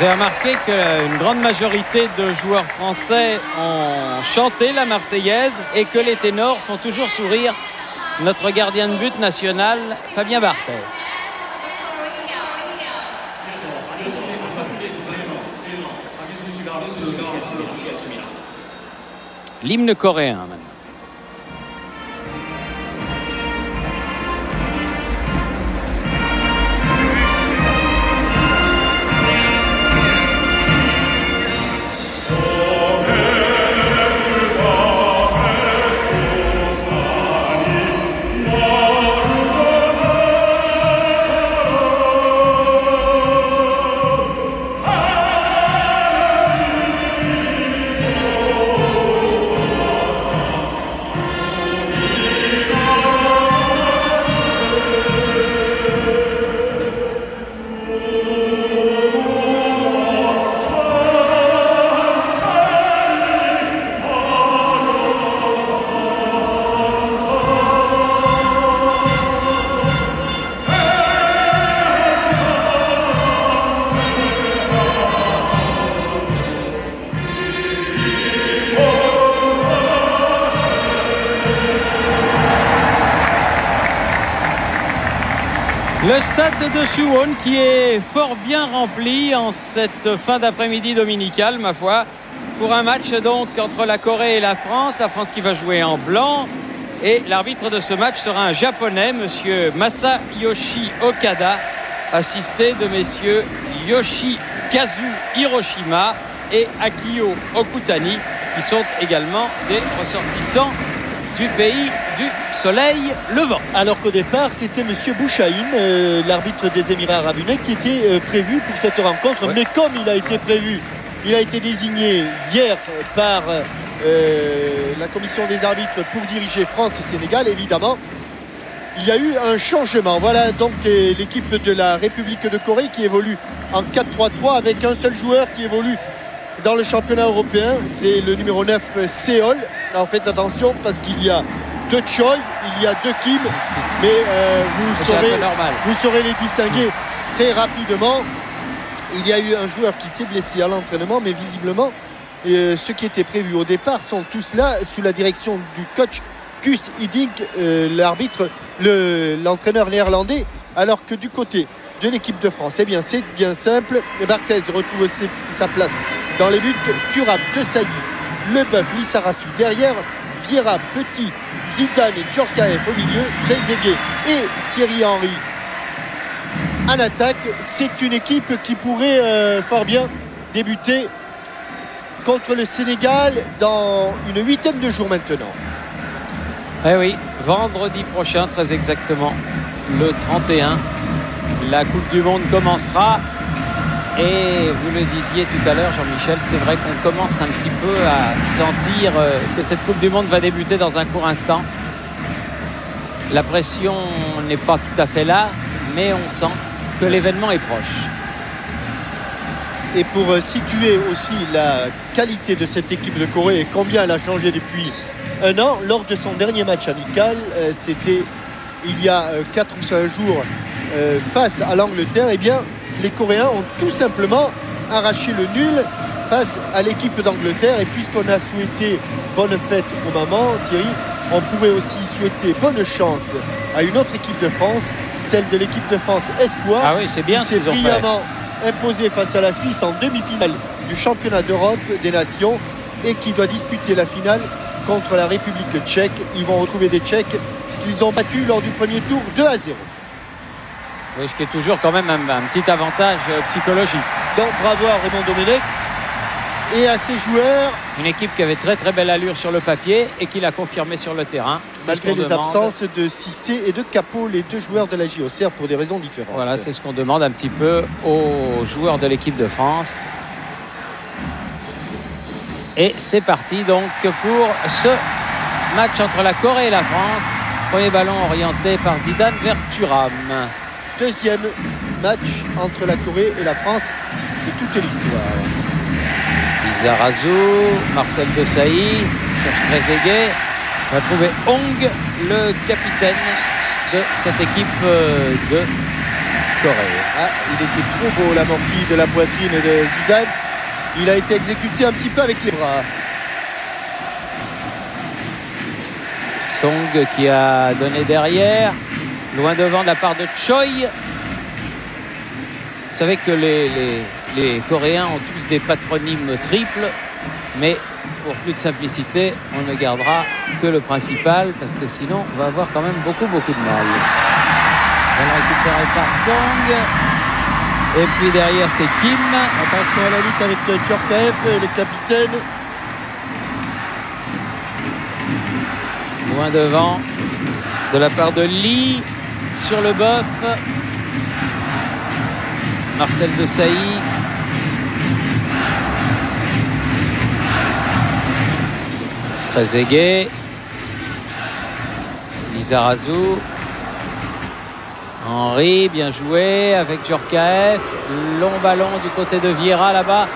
J'ai remarqué qu'une grande majorité de joueurs français ont chanté la Marseillaise et que les ténors font toujours sourire notre gardien de but national, Fabien Barthez. L'hymne coréen maintenant. Le stade de Suwon qui est fort bien rempli en cette fin d'après-midi dominicale, ma foi, pour un match donc entre la Corée et la France qui va jouer en blanc, et l'arbitre de ce match sera un japonais, monsieur Masayoshi Okada, assisté de messieurs Yoshikazu Hiroshima et Akio Okutani, qui sont également des ressortissants du pays du soleil levant. Alors qu'au départ, c'était monsieur Bouchaïm, l'arbitre des Émirats Arabes Unis, qui était prévu pour cette rencontre. Ouais. Mais comme il a été prévu, il a été désigné hier par la commission des arbitres pour diriger France et Sénégal, évidemment, il y a eu un changement. Voilà donc l'équipe de la République de Corée qui évolue en 4-3-3 avec un seul joueur qui évolue dans le championnat européen, c'est le numéro 9 Seol. Alors faites attention parce qu'il y a 2 Choi, il y a 2 Kim, mais vous saurez les distinguer très rapidement. Il y a eu un joueur qui s'est blessé à l'entraînement, mais visiblement ceux qui étaient prévus au départ sont tous là sous la direction du coach Guus Hiddink, l'entraîneur néerlandais, alors que du côté de l'équipe de France, eh bien c'est bien simple. Barthez retrouve sa place dans les buts. Thuram, Desailly, Leboeuf, Lissarasu derrière, Vieira, Petit, Zidane et Djorkaeff au milieu, Trezeguet et Thierry Henry en attaque. C'est une équipe qui pourrait fort bien débuter contre le Sénégal dans une 8aine de jours maintenant. Eh oui, vendredi prochain, très exactement, le 31. La Coupe du Monde commencera et vous le disiez tout à l'heure, Jean-Michel, c'est vrai qu'on commence un petit peu à sentir que cette Coupe du Monde va débuter dans un court instant. La pression n'est pas tout à fait là, mais on sent que l'événement est proche. Et pour situer aussi la qualité de cette équipe de Corée et combien elle a changé depuis un an, lors de son dernier match amical, c'était il y a 4 ou 5 jours, face à l'Angleterre, eh bien les Coréens ont tout simplement arraché le nul face à l'équipe d'Angleterre. Et puisqu'on a souhaité bonne fête aux mamans, Thierry, on pourrait aussi souhaiter bonne chance à une autre équipe de France, celle de l'équipe de France Espoir. Ah oui, c'est bien, qui s'est brillamment imposée face à la Suisse en demi-finale du championnat d'Europe des Nations et qui doit disputer la finale contre la République tchèque. Ils vont retrouver des Tchèques qu'ils ont battus lors du premier tour 2-0. Oui, ce qui est toujours quand même un petit avantage psychologique. Donc bravo à Raymond Domenech et à ses joueurs. Une équipe qui avait très très belle allure sur le papier et qui l'a confirmé sur le terrain. Malgré les absences de Cissé et de Capot, les 2 joueurs de la JOCR pour des raisons différentes. Voilà, c'est ce qu'on demande un petit peu aux joueurs de l'équipe de France. Et c'est parti donc pour ce match entre la Corée et la France. Premier ballon orienté par Zidane vers Thuram. Deuxième match entre la Corée et la France de toute l'histoire. Lissarasu, Marcel Desailly cherche Trezeguet, va trouver Hong, le capitaine de cette équipe de Corée. Ah, il était trop beau l'amorti de la poitrine de Zidane. Il a été exécuté un petit peu avec les bras. Song qui a donné derrière, loin devant de la part de Choi. Vous savez que les Coréens ont tous des patronymes triples, mais pour plus de simplicité, on ne gardera que le principal, parce que sinon on va avoir quand même beaucoup de mal. Elle récupérée par Song. Et puis derrière c'est Kim. Attention à la lutte avec Djorkaeff, le capitaine. Loin devant de la part de Lee sur le boeuf. Marcel Desailly. Très aigué. Lizarazu. Henry, bien joué avec Djorkaeff. Long ballon du côté de Vieira là-bas.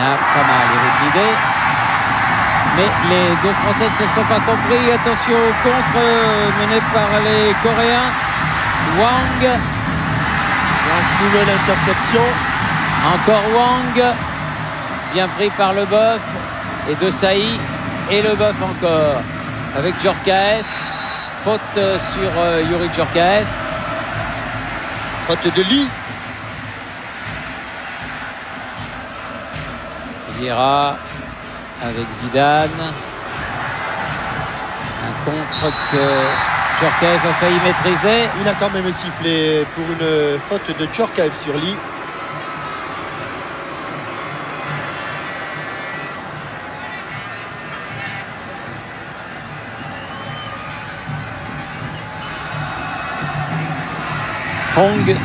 Ah, pas mal, il est l'idée. Mais les deux Français ne se sont pas compris. Attention au contre mené par les Coréens. Wang. Donc, nouvelle interception. Encore Wang. Bien pris par le boeuf. Et Desailly. Et le boeuf encore. Avec Djorkaeff. Faute sur Youri Djorkaeff. Faute de Lee. Vieira avec Zidane. Un contre que Djorkaeff a failli maîtriser. Il a quand même sifflé pour une faute de Djorkaeff sur Lee. Hong,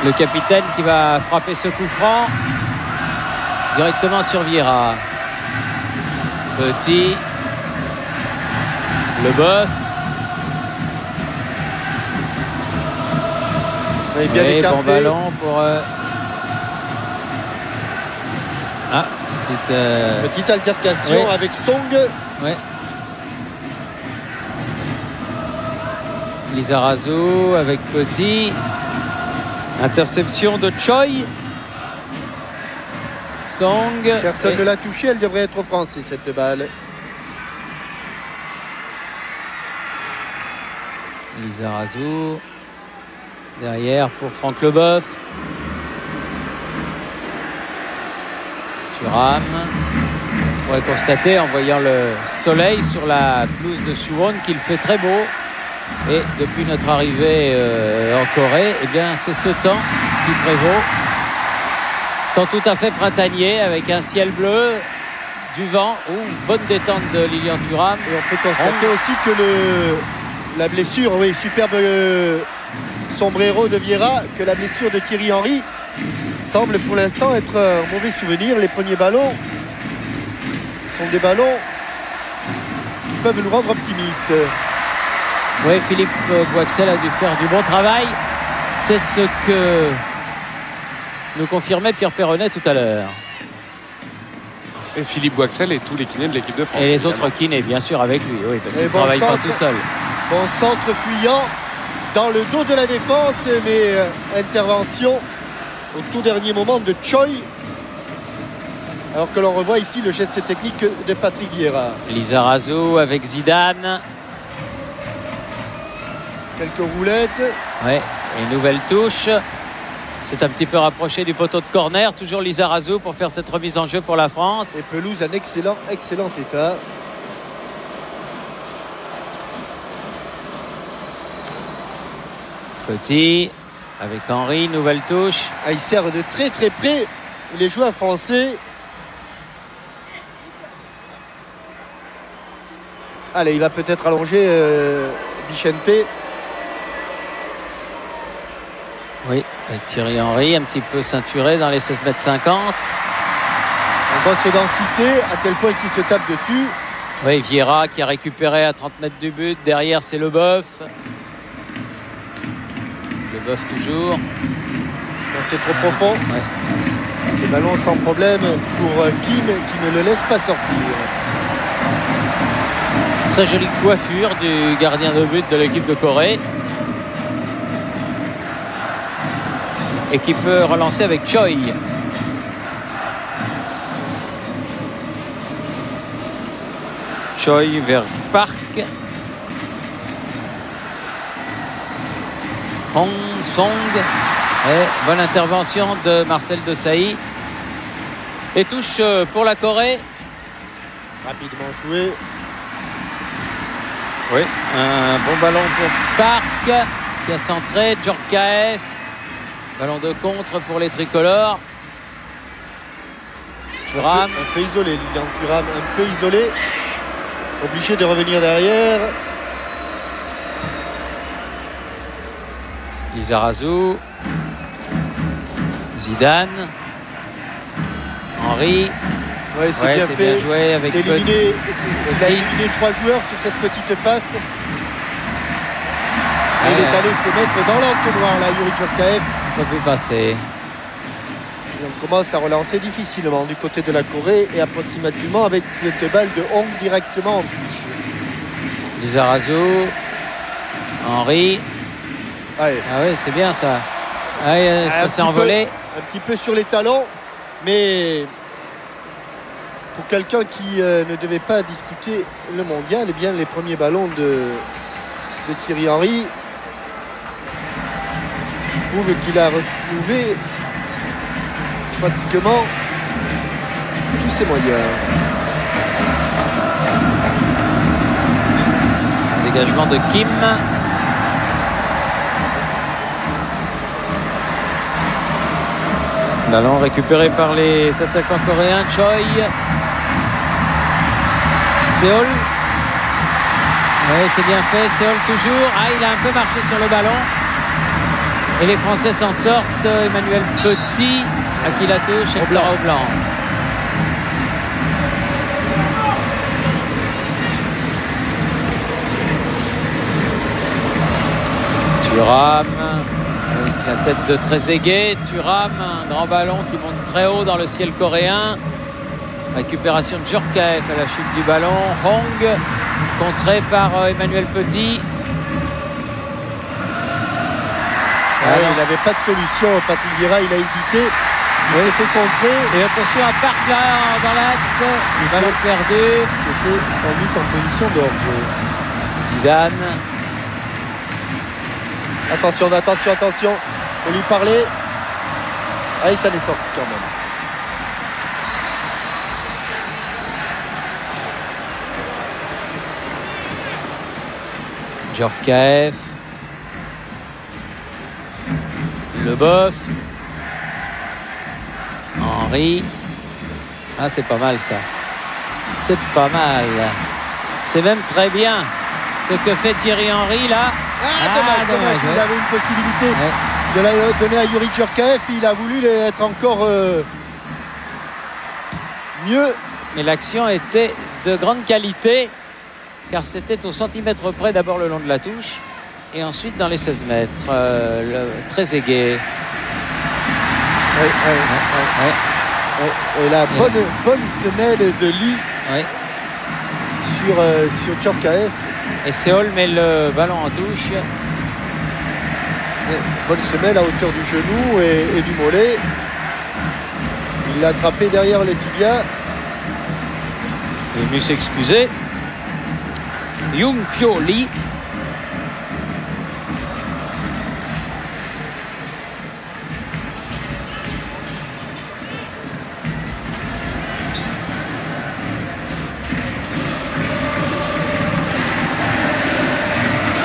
le capitaine qui va frapper ce coup franc directement sur Vieira. Petit, le boeuf. Bien Oui, écarté. bon ballon pour petite altercation oui. avec Song. Ouais. Lizarazu avec Petit. Interception de Choi. Song. Personne ne l'a touché, elle devrait être française cette balle. Lizarazu. Derrière pour Franck Leboeuf. Thuram. On pourrait constater en voyant le soleil sur la pelouse de Suwon qu'il fait très beau. Et depuis notre arrivée en Corée, eh bien c'est ce temps qui prévaut. Temps tout à fait printanier avec un ciel bleu, du vent, bonne détente de Lilian Thuram. Et on peut constater aussi que la blessure, oui, superbe sombrero de Vieira, que la blessure de Thierry Henry semble pour l'instant être un mauvais souvenir. Les premiers ballons sont des ballons qui peuvent nous rendre optimistes. Oui, Philippe Boixel a dû faire du bon travail. C'est ce que nous confirmait Pierre Perronnet tout à l'heure. Et Philippe Boixel et tous les kinés de l'équipe de France. Et les autres kinés, bien sûr, avec lui. Oui, parce qu'il ne travaille pas tout seul. Bon centre fuyant dans le dos de la défense, mais intervention au tout dernier moment de Choi. Alors que l'on revoit ici le geste technique de Patrick Vieira. Lizarazu avec Zidane. Quelques roulettes. Ouais, et nouvelle touche. C'est un petit peu rapproché du poteau de corner. Toujours Lizarazu pour faire cette remise en jeu pour la France. Et pelouse en excellent état. Petit avec Henry, nouvelle touche. Ah, il sert de très très près les joueurs français. Allez, il va peut-être allonger Vicente. Oui, avec Thierry Henry, un petit peu ceinturé dans les 16,50 m. En grosse densité, à tel point qu'il se tape dessus. Oui, Vieira qui a récupéré à 30 mètres du but. Derrière, c'est Leboeuf. Leboeuf toujours. Donc c'est trop profond. Ouais. Ces ballons sans problème pour Kim qui ne le laisse pas sortir. Très jolie coiffure du gardien de but de l'équipe de Corée. Et qui peut relancer avec Choi. Choi vers Park. Hong Song. Et bonne intervention de Marcel Desailly. Et touche pour la Corée. Rapidement joué. Oui, un bon ballon pour Park qui a centré. Djorkaeff. Ballon de contre pour les tricolores. Thuram. Un peu isolé, Lilian Thuram, un peu isolé. Obligé de revenir derrière. Lizarazu. Zidane. Henry. Ouais, c'est bien fait. Bien joué avec il a éliminé 3 joueurs sur cette petite passe. Il est allé se mettre dans l'entonnoir là, Youri Djorkaeff. On peut passer. Et on commence à relancer difficilement du côté de la Corée et approximativement avec cette balle de Hong directement en touche. Lizarazu. Henry. Ouais. Ah oui, c'est bien ça. Ça s'est envolé. Un petit peu sur les talons, mais pour quelqu'un qui ne devait pas disputer le mondial, eh bien les premiers ballons de Thierry Henry prouvent qu'il a retrouvé pratiquement tous ses moyens. Dégagement de Kim. Ballon récupéré par les attaquants coréens. Choi. Seol. Oui, c'est bien fait. Seol toujours. Il a un peu marché sur le ballon. Et les Français s'en sortent. Emmanuel Petit, à qui la touche, elle sera au blanc. Thuram, avec la tête de Trezeguet. Thuram, un grand ballon qui monte très haut dans le ciel coréen. Récupération de Djorkaeff à la chute du ballon. Hong, contré par Emmanuel Petit. Il n'avait pas de solution. Patrick Vieira, il a hésité. Il s'est fait contrer. Et attention à Park là, dans l'axe. Le ballon perdu. Il était sans doute en position de hors-jeu. Zidane. Attention. Faut lui parler. Ça n'est sorti quand même. Djorkaeff. Leboeuf. Henry. C'est pas mal ça. C'est pas mal. C'est même très bien ce que fait Thierry Henry là. Dommage. Il avait une possibilité de la donner à Youri Djorkaeff. Il a voulu être encore mieux. Mais l'action était de grande qualité car c'était au centimètre près, d'abord le long de la touche et ensuite dans les 16 mètres. Très aigué. Et la bonne semelle de Lee sur Djorkaeff. Et Seol met le ballon en touche. Bonne semelle à hauteur du genou et du mollet. Il l'a attrapé derrière le tibia. Il est venu s'excuser. Young Pyo Lee.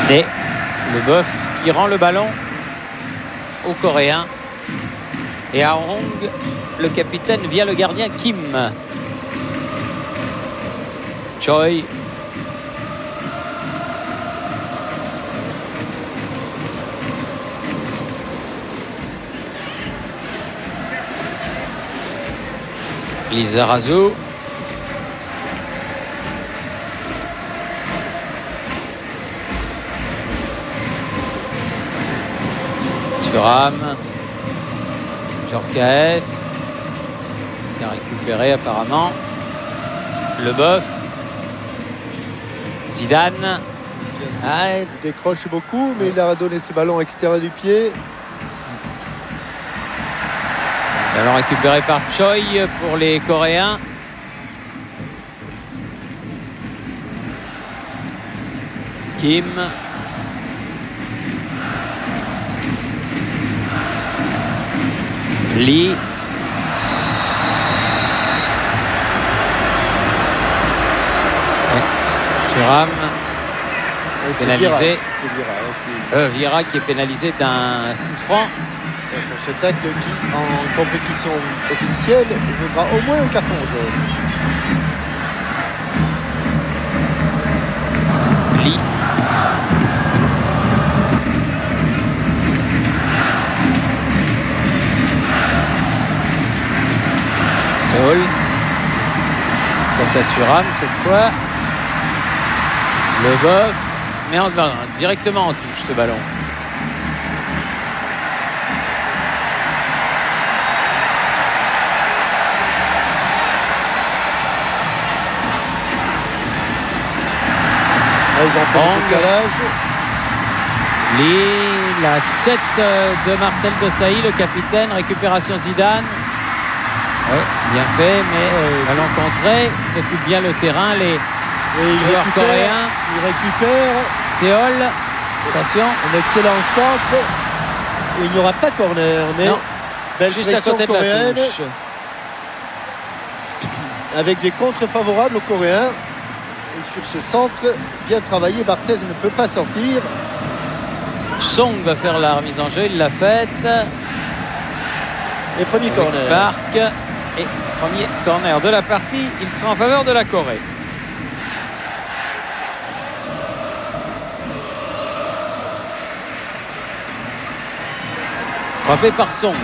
Et Leboeuf qui rend le ballon aux Coréens. Et à Hong, le capitaine via le gardien Kim. Choi. Lizarazu. Thuram. Djorkaeff qui a récupéré apparemment. Leboeuf. Zidane. Ah, Il décroche beaucoup, mais il a donné ce ballon extérieur du pied. ballon récupéré par Choi pour les Coréens. Kim. Lee. Thuram. Pénalisé. Vieira qui est pénalisé d'un coup franc. Pour ce tacle qui, en compétition officielle, vaudra au moins un carton jaune. Lee. Seoul. Face à Thuram cette fois. Le Boeuf. Mais directement en touche ce ballon. Ils ont fait le décalage. La tête de Marcel Desailly, le capitaine. Récupération Zidane. Ouais, bien fait, mais ballon contré. Ils occupent bien le terrain, les joueurs coréens. Il récupère. Séoul. Attention. Un excellent centre. Et il n'y aura pas corner, mais non. Belle Juste à pression côté coréenne. de la touche. Avec des contres favorables aux Coréens. Et sur ce centre, bien travaillé, Barthez ne peut pas sortir. Song va faire la remise en jeu, il l'a faite. Et premier corner. Park. Et premier corner de la partie, il sera en faveur de la Corée. Frappé par Song.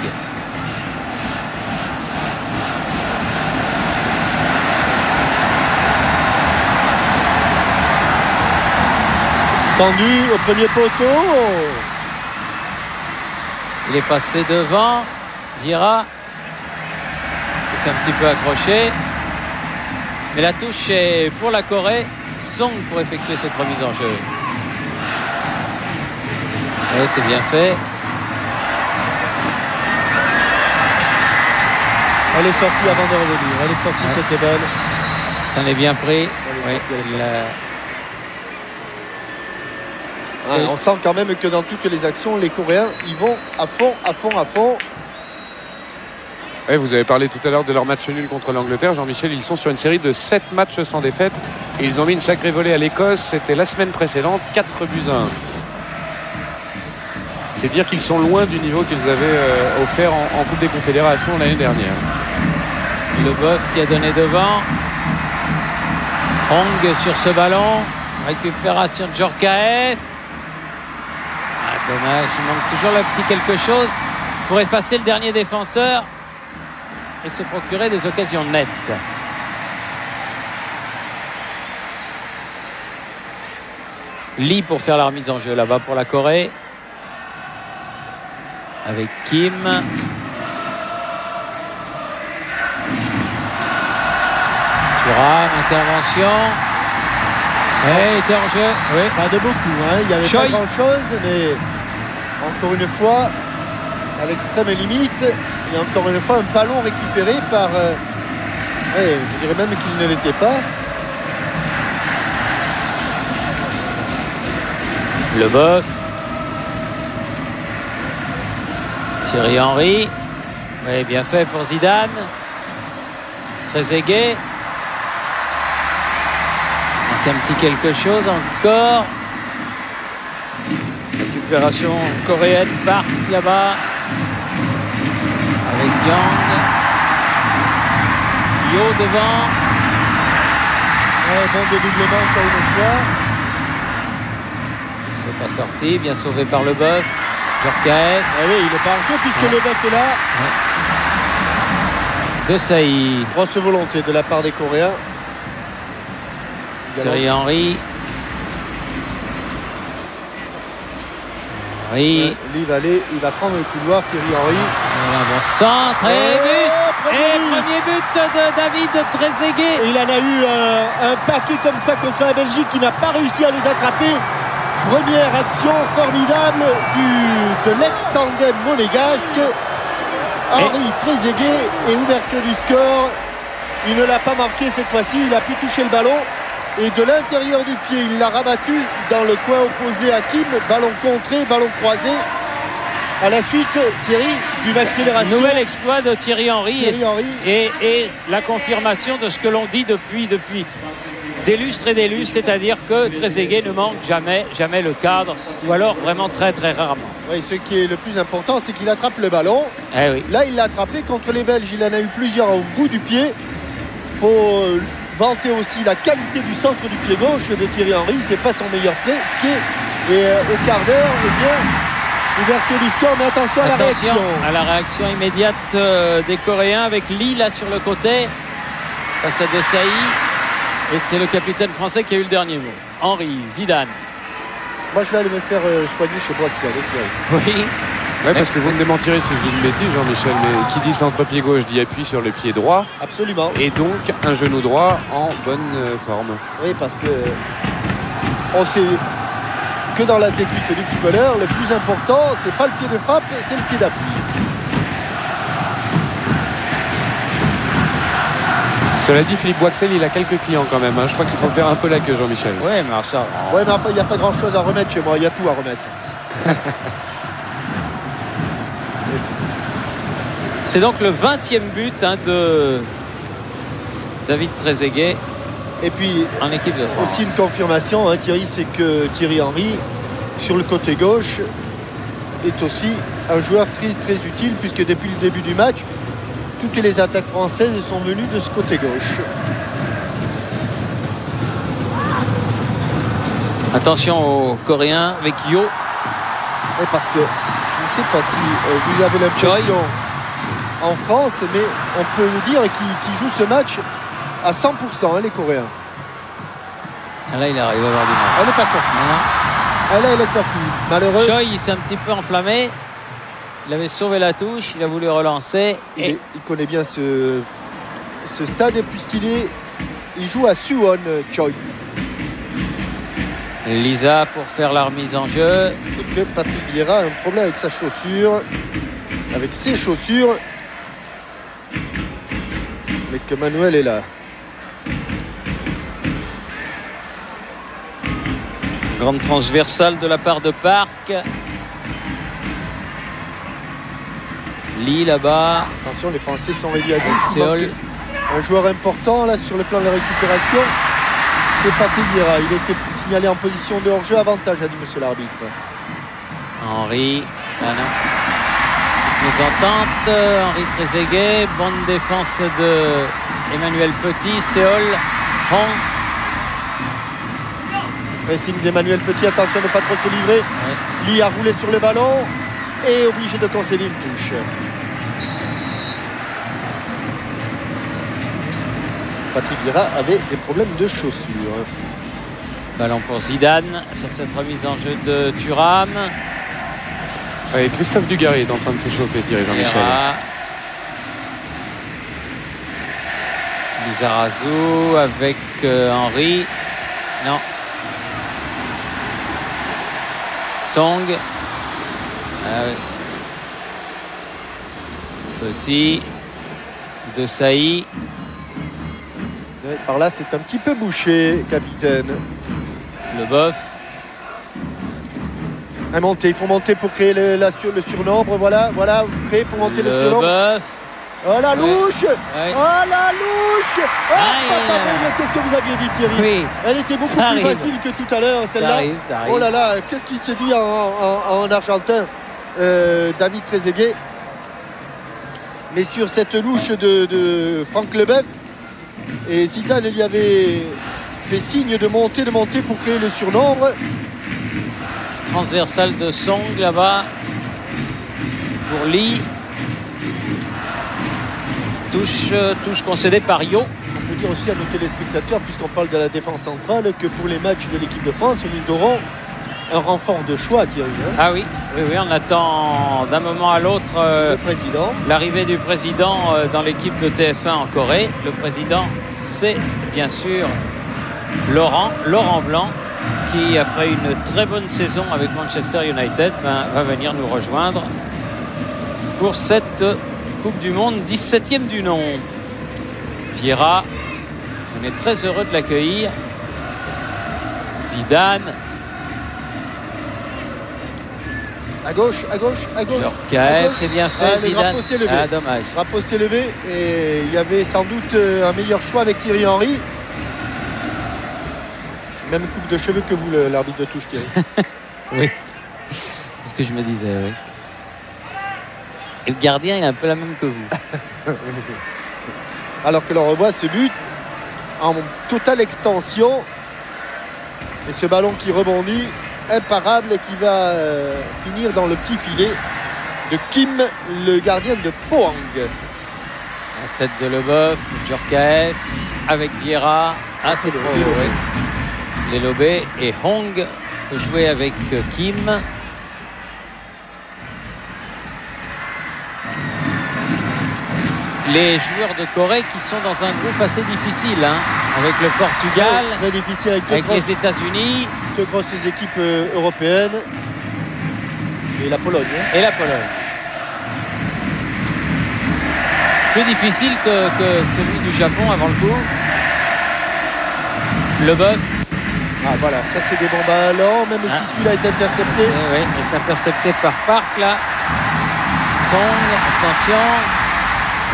Tendu au premier poteau. Il est passé devant. Vieira. Il est un petit peu accroché. Mais la touche est pour la Corée. Song pour effectuer cette remise en jeu. Oui, c'est bien fait. Elle est sortie avant de revenir. Elle est sortie, cette balle. Ça en est bien pris. Oui, on sent quand même que dans toutes les actions, les Coréens, ils vont à fond, à fond, à fond. Ouais, vous avez parlé tout à l'heure de leur match nul contre l'Angleterre. Jean-Michel, ils sont sur une série de 7 matchs sans défaite. Et ils ont mis une sacrée volée à l'Écosse. C'était la semaine précédente, 4-1. C'est dire qu'ils sont loin du niveau qu'ils avaient offert en Coupe des Confédérations l'année dernière. Le Boeuf qui a donné devant. Hong sur ce ballon. Récupération de Djorkaeff. Dommage, il manque toujours le petit quelque chose pour effacer le dernier défenseur et se procurer des occasions nettes. Lee pour faire la remise en jeu là-bas pour la Corée. Avec Kim. Thuram, intervention. Et il était en jeu. Oui. Pas de beaucoup, hein. Il n'y avait pas grand-chose, mais encore une fois, à l'extrême limite, et encore une fois, un ballon récupéré par... je dirais même qu'il ne l'était pas. Le Boeuf. Thierry Henry. Oui, bien fait pour Zidane. Très aigué. Un petit quelque chose encore. Récupération coréenne, part là-bas avec Yang. Yo devant. Bon dédoublement encore une fois. Il n'est pas sorti, bien sauvé par le Boeuf. Djorkaeff. Oui, il est pas en jeu puisque le Boeuf est là. Desailly. Grosse volonté de la part des Coréens. Thierry Henry. Il va prendre le couloir, Thierry Henry. Un bon centre et but. premier but de David Trezeguet. Et il en a eu un paquet comme ça contre la Belgique qui n'a pas réussi à les attraper. Première action formidable de l'ex-tandem monégasque. Henri Trezeguet et ouverture du score. Il ne l'a pas marqué cette fois-ci, il a pu toucher le ballon. Et de l'intérieur du pied, il l'a rabattu dans le coin opposé à Kim. Ballon contré, ballon croisé. À la suite, Thierry, d'une accélération. Nouvel exploit de Thierry Henry. Et la confirmation de ce que l'on dit depuis des lustres et des lustres, c'est-à-dire que Trezeguet ne manque jamais le cadre, ou alors vraiment très très rarement. Oui, ce qui est le plus important, c'est qu'il attrape le ballon. Oui. Là, il l'a attrapé contre les Belges. Il en a eu plusieurs au bout du pied. Faut vanter aussi la qualité du centre du pied gauche de Thierry Henry. C'est pas son meilleur pied. Et au quart d'heure, ouverture du score, mais attention à la réaction immédiate des Coréens avec Lee là sur le côté face à Desailly. Et c'est le capitaine français qui a eu le dernier mot. Henry, Zidane. Moi, je vais aller me faire soigner chez Boixel. Oui. Ouais, parce que vous me démentirez si je dis une bêtise, Jean-Michel, mais qui dit centre-pied gauche dit appui sur le pied droit. Absolument. Et donc un genou droit en bonne forme. Oui, parce que on sait que dans la technique du footballeur, le plus important, c'est pas le pied de frappe, c'est le pied d'appui. Cela dit, Philippe Boixel, il a quelques clients quand même. Je crois qu'il faut faire un peu la queue, Jean-Michel. Ouais, mais ça. Ouais, mais il n'y a pas grand-chose à remettre chez moi. Il y a tout à remettre. C'est donc le 20e but de David Trezeguet. Et puis, en équipe de France. Aussi une confirmation, Thierry, c'est que Thierry Henry, sur le côté gauche, est aussi un joueur très, très utile, puisque depuis le début du match, toutes les attaques françaises sont venues de ce côté gauche. Attention aux Coréens avec Yo. Et parce que je ne sais pas si vous avez l'impression en France, mais on peut dire qu'ils jouent ce match à 100%, les Coréens. Là, il arrive à avoir du mal. Elle n'est pas sortie. Là, elle est sortie. Malheureux. Choi, il s'est un petit peu enflammé. Il avait sauvé la touche, il a voulu relancer. Il connaît bien ce stade puisqu'il joue à Suwon, Choi. Lisa pour faire la remise en jeu. Et que Patrick Vieira a un problème avec sa chaussure, avec ses chaussures. Mais que Manuel est là. Grande transversale de la part de Park. Lee là-bas. Attention, les Français sont réduits à 10. Séol. Un joueur important là sur le plan de la récupération, c'est Patrick Vieira. Il était signalé en position de hors-jeu. Avantage, a dit monsieur l'arbitre. Henry. Mésentente. Henri Trezeguet. Bonne défense de Emmanuel Petit. Séol. Hong. Pressing d'Emmanuel Petit. Attention de ne pas trop se livrer. Ouais. Lee a roulé sur le ballon et obligé de concéder une touche. Patrick Vieira avait des problèmes de chaussures. Ballon pour Zidane sur cette remise en jeu de Thuram. Et Christophe Dugarry est en train de s'échauffer, Thierry Jean-Michel. Lizarazu avec Henry. Non. Song. Petit. Desailly. Par là, c'est un petit peu bouché, capitaine. Le bof. Il faut monter pour créer le surnombre. Voilà, créer pour monter le surnombre. Le bof. Oh la louche! Ouais. Oh la louche! Qu'est-ce que vous aviez dit, Thierry? Oui. Elle était beaucoup plus facile que tout à l'heure, celle-là. Ça arrive. Oh là là, qu'est-ce qu'il se dit en argentin, David Trezeguet? Mais sur cette louche de Franck Leboeuf, et Zidane lui avait fait signe de monter pour créer le surnombre. Transversale de Song là-bas pour Lee. Touche concédée par Yo. On peut dire aussi à nos téléspectateurs, puisqu'on parle de la défense centrale, que pour les matchs de l'équipe de France, l'île d'Oran, un renfort de choix, Thierry. Ah oui, on attend d'un moment à l'autre le président. L'arrivée du président dans l'équipe de TF1 en Corée. Le président, c'est bien sûr Laurent Blanc, qui après une très bonne saison avec Manchester United va venir nous rejoindre pour cette Coupe du Monde, 17e du nom. Vieira, on est très heureux de l'accueillir. Zidane. À gauche. Kaef, c'est bien fait. Le drapeau s'est levé. Ah, dommage. Le drapeau s'est levé et il y avait sans doute un meilleur choix avec Thierry Henry. Même coupe de cheveux que vous, l'arbitre de touche, Thierry. Oui, c'est ce que je me disais, oui. Et le gardien est un peu la même que vous. Alors que l'on revoit ce but en totale extension. Et ce ballon qui rebondit, imparable, et qui va finir dans le petit filet de Kim, le gardien de Pohang. La tête de Leboeuf, Djorkaeff, avec Vieira. Ah, c'est trop. Oui. Les lobés et Hong jouer avec Kim. Les joueurs de Corée qui sont dans un groupe assez difficile, hein, avec le Portugal, très difficile avec les États-Unis, deux grosses équipes européennes et la Pologne. Et la Pologne. Plus difficile que celui du Japon avant le coup. Leboeuf. Ah voilà, ça c'est des bons ballons, même si celui-là est intercepté. Oui, est intercepté par Park là. Song, attention.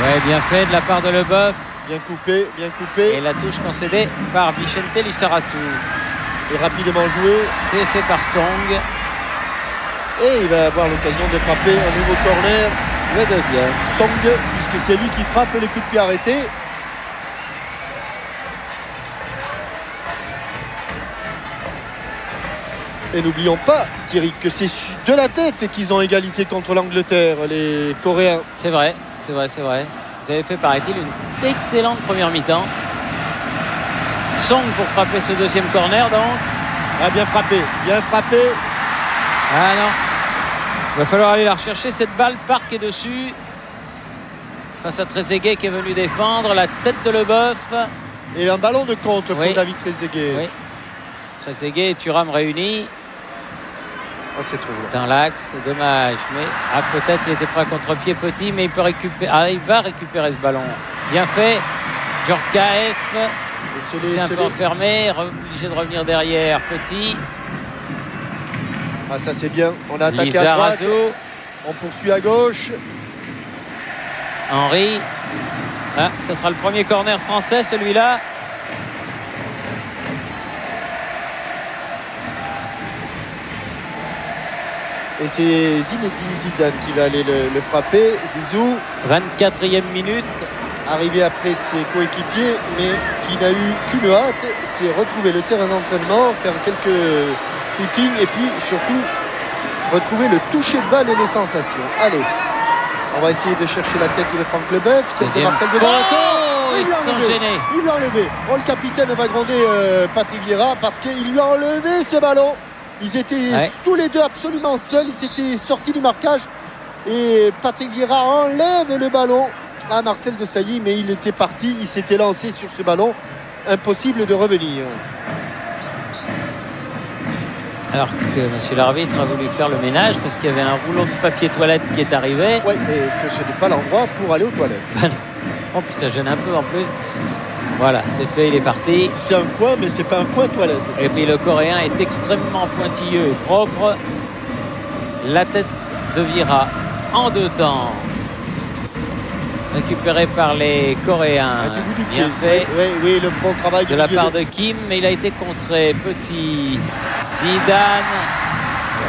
Ouais, bien fait de la part de Leboeuf. Bien coupé. Et la touche concédée par Vicente Lizarazu. Et rapidement joué. C'est fait par Song. Et il va avoir l'occasion de frapper un nouveau corner. Le deuxième. Song, puisque c'est lui qui frappe les coups de pied arrêtés. Et n'oublions pas, Thierry, que c'est de la tête qu'ils ont égalisé contre l'Angleterre, les Coréens. C'est vrai. Vous avez fait, paraît-il, une excellente première mi-temps. Song pour frapper ce deuxième corner, donc. Ah, bien frappé. Ah non. Il va falloir aller la rechercher, cette balle. Park est dessus. Face à Trezeguet qui est venu défendre. La tête de Leboeuf. Et un ballon de contre pour David Trezeguet. Oui. Trezeguet et Thuram réunis. Oh, c'est trop long. Dans l'axe, dommage. Mais peut-être il était prêt à contre-pied Petit, mais il peut récupérer. Ah, il va récupérer ce ballon. Bien fait. Djorkaeff. C'est un peu enfermé, obligé de revenir derrière. Petit. Ah, ça c'est bien. On a attaqué à droite. On poursuit à gauche. Henry. Ah, ça sera le premier corner français, celui-là. Et c'est Zinedine Zidane qui va aller le frapper. Zizou. 24e minute. Arrivé après ses coéquipiers, mais qui n'a eu qu'une hâte, c'est retrouver le terrain d'entraînement, faire quelques footings et puis surtout retrouver le toucher de balle et les sensations. Allez, on va essayer de chercher la tête de Franck Leboeuf. C'est Marcel Debré. Ils sont gênés. Il lui a enlevé. Oh, le capitaine va gronder Patrick Vieira parce qu'il lui a enlevé ce ballon. Ils étaient tous les deux absolument seuls. Ils s'étaient sortis du marquage et Patrick Vieira enlève le ballon à Marcel Desailly, mais il était parti, il s'était lancé sur ce ballon, impossible de revenir. Alors que monsieur l'arbitre a voulu faire le ménage parce qu'il y avait un rouleau de papier toilette qui est arrivé. Oui, et que ce n'est pas l'endroit pour aller aux toilettes. Oh, puis ça gêne un peu en plus. Voilà, c'est fait, il est parti. C'est un coin, mais c'est pas un coin toilette. Et puis le Coréen est extrêmement pointilleux et propre. La tête de Vieira en deux temps. Récupéré par les Coréens. Bien fait. Oui, le bon travail de la part de Kim, mais il a été contré. Petit Zidane.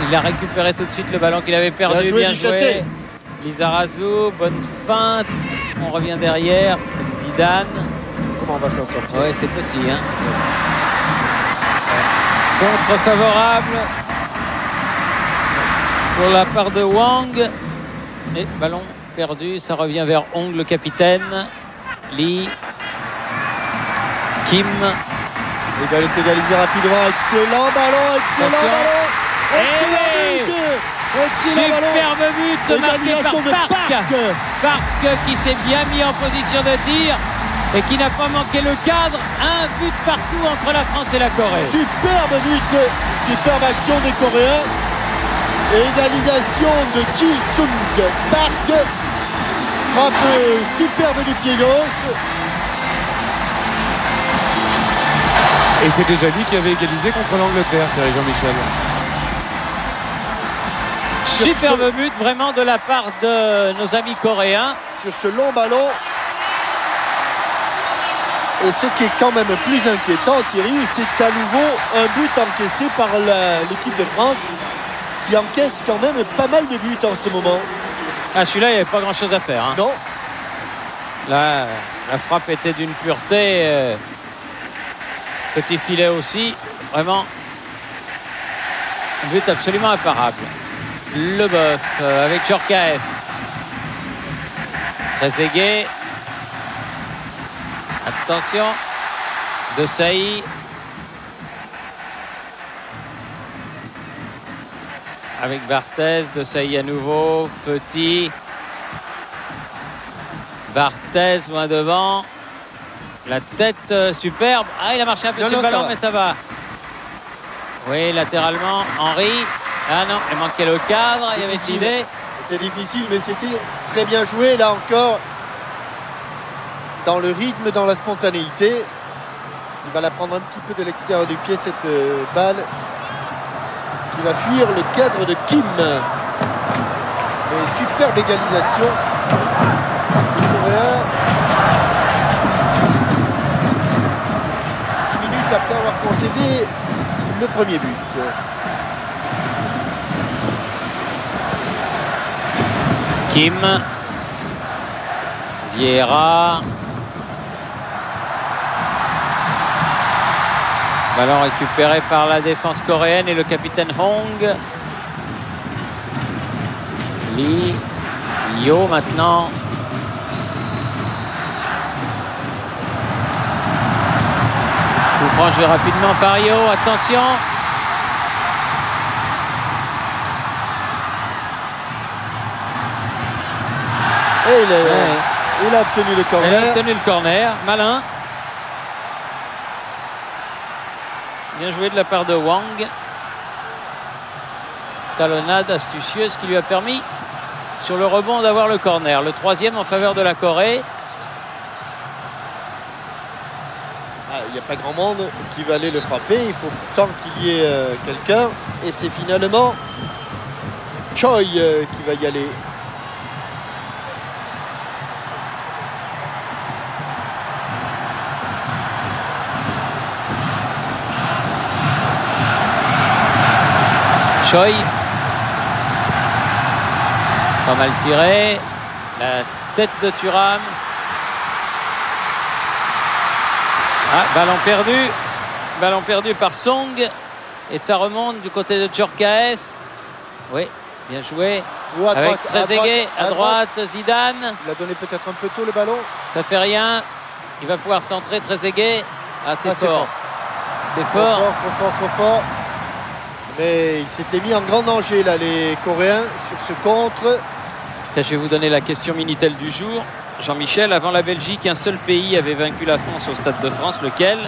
Il a récupéré tout de suite le ballon qu'il avait perdu. Bien joué. Lizarazu, bonne feinte. On revient derrière. Zidane. Comment on va s'en sortir? Ouais, c'est Petit. Hein. Contre favorable pour la part de Wang. Et ballon perdu, ça revient vers Hong, le capitaine. Lee. Kim. Il va être égalisé rapidement. Excellent ballon, Superbe but marqué par Park. Park qui s'est bien mis en position de tir et qui n'a pas manqué le cadre. Un but partout entre la France et la Corée. Superbe but, superbe action des Coréens. Et égalisation de Ji Sung Park. Frappe superbe du pied gauche. Et c'est déjà lui qui avait égalisé contre l'Angleterre, Thierry Jean-Michel. Superbe but vraiment de la part de nos amis coréens. Sur ce long ballon. Et ce qui est quand même plus inquiétant, Thierry, c'est qu'à nouveau un but encaissé par l'équipe de France qui encaisse quand même pas mal de buts en ce moment. Ah, celui-là, il n'y avait pas grand-chose à faire. Hein. Non. Là, la frappe était d'une pureté. Petit filet aussi. Vraiment, un but absolument imparable. Leboeuf avec Djorkaeff. Trezeguet. Attention. Desailly. Avec Barthez. Desailly à nouveau. Petit. Barthez loin devant. La tête superbe. Ah, il a marché un peu sur le ballon, mais ça va. Oui, latéralement. Henry. Ah non, il manquait le cadre. Il y avait cette idée. C'était difficile, mais c'était très bien joué. Là encore, dans le rythme, dans la spontanéité. Il va la prendre un petit peu de l'extérieur du pied, cette balle. Il va fuir le cadre de Kim. Et superbe égalisation. Les Coréens. Après avoir concédé le premier but. Kim. Vieira. Ballon récupéré par la défense coréenne et le capitaine Hong. Lee. Yo maintenant. Coup franc joué rapidement par Yo, attention. Et il a obtenu le corner. Il a obtenu le corner, malin. Bien joué de la part de Wang. Talonnade astucieuse qui lui a permis sur le rebond d'avoir le corner. Le troisième en faveur de la Corée. Il n'y a pas grand monde qui va aller le frapper. Il faut pourtant qu'il y ait quelqu'un. Et c'est finalement Choi qui va y aller. Choi. Pas mal tiré. La tête de Thuram. Ah, ballon perdu par Song et ça remonte du côté de Djorkaeff. Oui, bien joué. Avec Trezeguet à droite, Zidane. Il a donné peut-être un peu tôt le ballon. Ça fait rien. Il va pouvoir centrer Trezeguet. Ah, c'est fort. C'est fort. Trop fort. Mais il s'était mis en grand danger là, les Coréens sur ce contre. Je vais vous donner la question Minitel du jour. Jean-Michel, avant la Belgique, un seul pays avait vaincu la France au Stade de France. Lequel?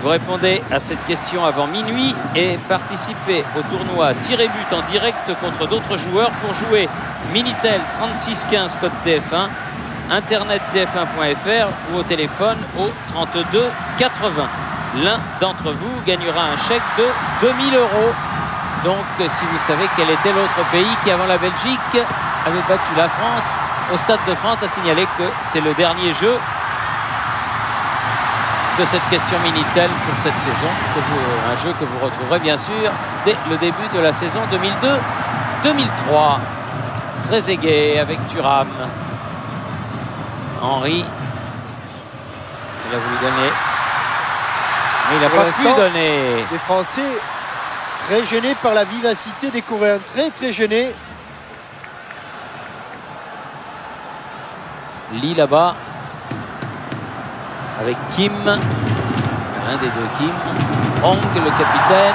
Vous répondez à cette question avant minuit et participez au tournoi tiré but en direct contre d'autres joueurs pour jouer Minitel 3615 code TF1, internet tf1.fr ou au téléphone au 32 80. L'un d'entre vous gagnera un chèque de 2000 €. Donc, si vous savez quel était l'autre pays qui, avant la Belgique, avait battu la France au Stade de France, à signaler que c'est le dernier jeu de cette question Minitel pour cette saison. Un jeu que vous retrouverez bien sûr dès le début de la saison 2002-2003. Trezeguet avec Thuram. Henry. Il a voulu donner. Mais il n'a pas pu donner. Les Français très gênés par la vivacité des Coréens. Très gênés. Lee là-bas avec Kim. Un des deux Kim. Hong, le capitaine,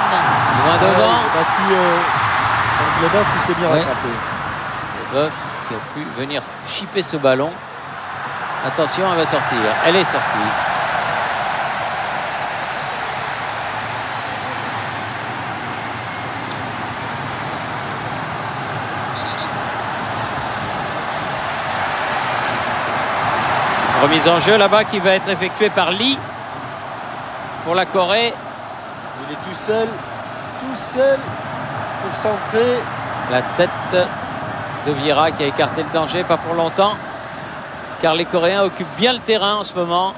loin devant. Le Boeuf, il s'est bien rattrapé. Le Boeuf qui a pu venir chipper ce ballon. Attention, elle va sortir. Elle est sortie. Remise en jeu là-bas qui va être effectuée par Lee pour la Corée. Il est tout seul pour centrer. La tête de Vieira qui a écarté le danger, pas pour longtemps, car les Coréens occupent bien le terrain en ce moment.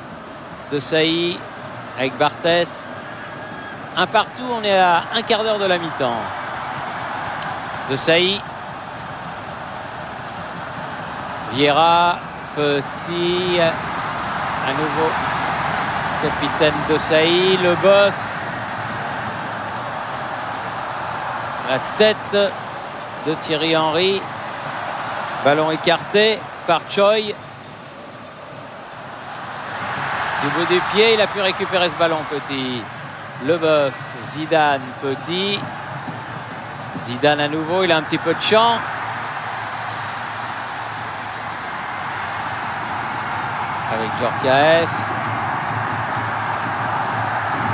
De Sailly avec Barthès. Un partout, on est à un quart d'heure de la mi-temps. De Sailly. Vieira. Petit, à nouveau capitaine de Sailly, le Boeuf, la tête de Thierry Henry, ballon écarté par Choi, du bout du pied, il a pu récupérer ce ballon. Petit, le Boeuf, Zidane, Petit, Zidane à nouveau, il a un petit peu de champ. Avec Djorkaeff,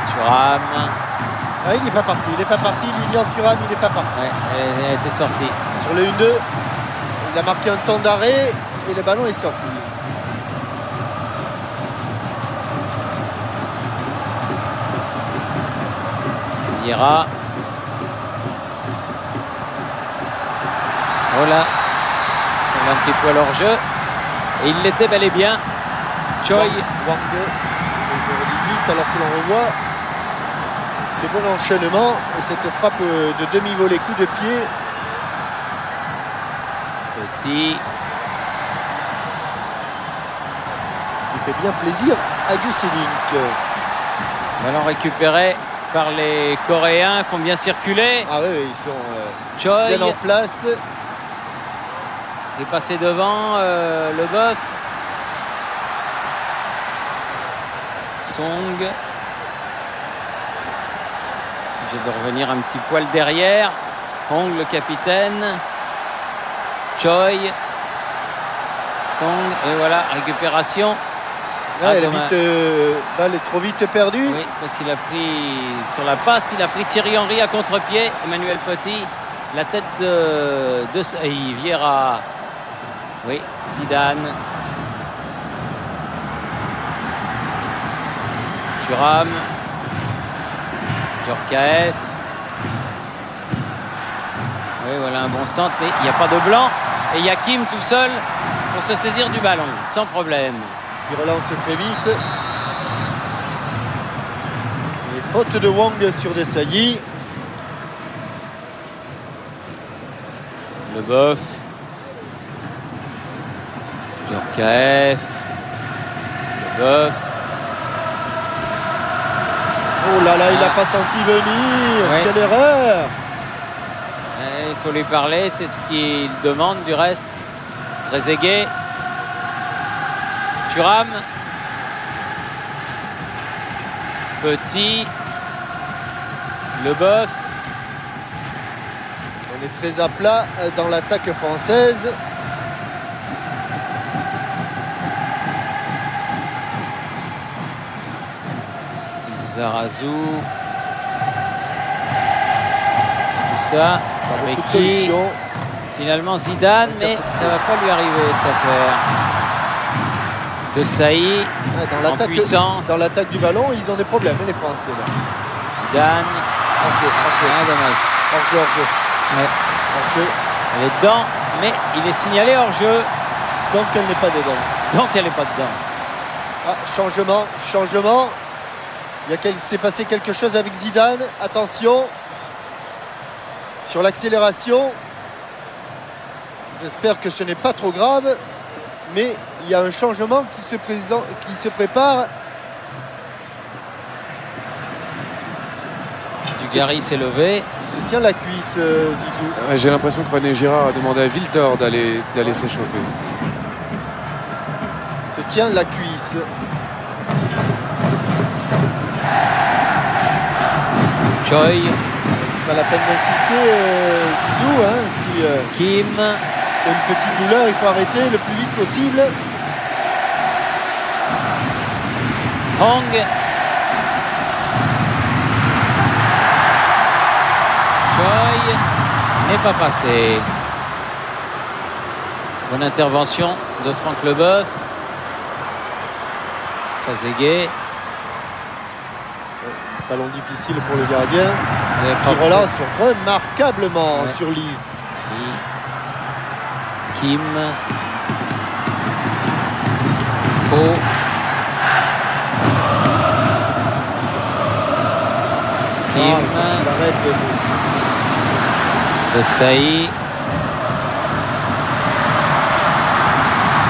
Thuram. Ah, il n'est pas parti, Lilian Thuram, il n'est pas parti. Ouais, elle était sortie. Sur le 1-2, il a marqué un temps d'arrêt et le ballon est sorti. Vieira. Voilà. Ils sont un petit peu à leur jeu. Et il l'était bel et bien. Choi. Wang, numéro 18, alors que l'on revoit ce bon enchaînement et cette frappe de demi-volée coup de pied. Petit. Qui fait bien plaisir à Gusselink. Ballon récupéré par les Coréens. Ils font bien circuler. Ah oui, ils sont Choi. bien en place. Il est passé devant le Boeuf. Song. Je vais revenir un petit poil derrière. Hong, le capitaine. Choi. Song. Et voilà, récupération. Là, balle est trop vite perdue. Oui, parce qu'il a pris sur la passe, il a pris Thierry Henry à contre-pied. Emmanuel Petit. La tête de Sailly. Vieira. Oui, Zidane. Thuram. Djorkaeff. Oui, voilà un bon centre, mais il n'y a pas de blanc. Et il y a Kim tout seul pour se saisir du ballon, sans problème. Il relance très vite. Et faute de Wang sur De Sailly. Le Boeuf. Djorkaeff. Le Boeuf. Oh là là, il n'a pas senti venir. Ouais. Quelle erreur. Il faut lui parler, c'est ce qu'il demande du reste. Trezeguet. Thuram. Petit. Le Boeuf. On est très à plat dans l'attaque française. Zarazou. Tout ça. Avec qui finalement Zidane, mais ça va pas lui arriver cette affaire. De Sailly en puissance. Dans l'attaque du ballon, ils ont des problèmes, les Français là. Zidane. Hors-jeu. Dommage. Hors-jeu. Ouais. Hors-jeu. Elle est dedans, mais il est signalé hors-jeu. Donc elle n'est pas dedans. Donc elle n'est pas dedans. Ah, changement. Il s'est passé quelque chose avec Zidane. Attention. Sur l'accélération. J'espère que ce n'est pas trop grave. Mais il y a un changement qui se prépare. Dugarry s'est levé. Il se tient la cuisse, Zizou. J'ai l'impression que René Girard a demandé à Wiltord d'aller s'échauffer. Il se tient la cuisse. Choi. Pas la peine d'insister, Zizou, hein, si Kim. c'est une petite douleur, il faut arrêter le plus vite possible. Hong. Choi n'est pas passé. Bonne intervention de Franck Leboeuf. Trezeguet. Ballon difficile pour le gardien. Qui relance remarquablement sur Lee. Kim. Po. Kim. Il arrête De Saï.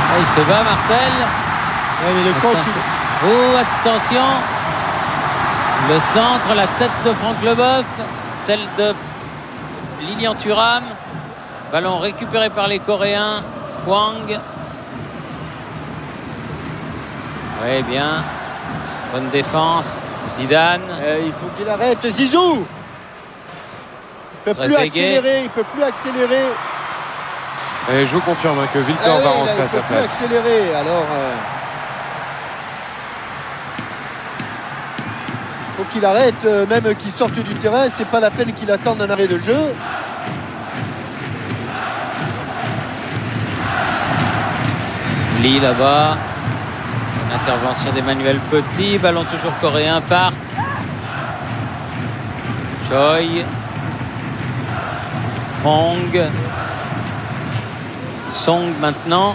Ah, il se bat, Marcel. Ouais, mais le coach, Oh, attention. Le centre, la tête de Franck Leboeuf, celle de Lilian Thuram. Ballon récupéré par les Coréens. Hwang. Oui, bien. Bonne défense. Zidane. il faut qu'il arrête. Zizou. Il peut plus accélérer. Il peut plus accélérer. Et je vous confirme que Victor va rentrer à sa place. Il peut plus accélérer. Alors, faut qu'il arrête, même qu'il sorte du terrain. C'est pas la peine qu'il attende un arrêt de jeu. Lee là-bas. Une intervention d'Emmanuel Petit. Ballon toujours coréen. Park. Choi. Hong. Song maintenant.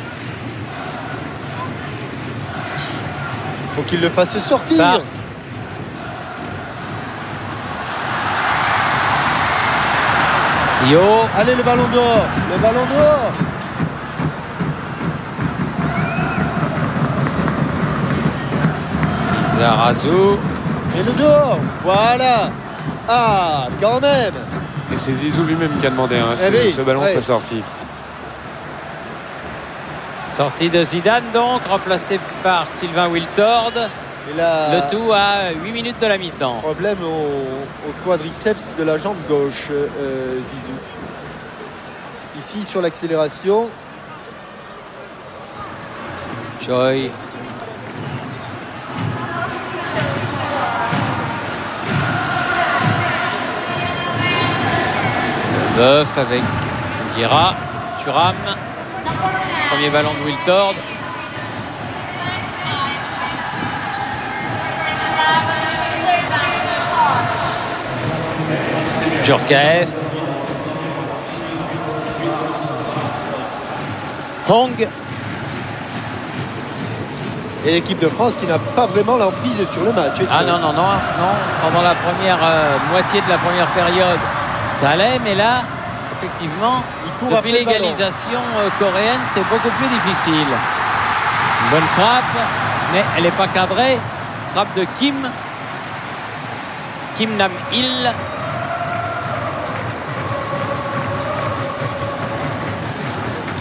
Faut qu'il le fasse sortir. Park. Yo. Allez, le ballon dehors. Le ballon dehors. Lizarazu. Et le dehors. Voilà. Ah, quand même. Et c'est Zizou lui-même qui a demandé à ce que ce ballon soit sorti. Sortie de Zidane donc, remplacé par Sylvain Wiltord. Et là, le tout à 8 minutes de la mi-temps. Problème au quadriceps de la jambe gauche, Zizou. Ici sur l'accélération. Choi. Leboeuf avec Guira. Thuram. Premier ballon de Wiltord. Djorkaeff. Hong. Et l'équipe de France qui n'a pas vraiment l'emprise sur le match. Ah non. Pendant la première moitié de la première période, ça allait, mais là, effectivement, depuis l'égalisation coréenne, c'est beaucoup plus difficile. Une bonne frappe, mais elle n'est pas cadrée. Frappe de Kim. Kim Nam-il.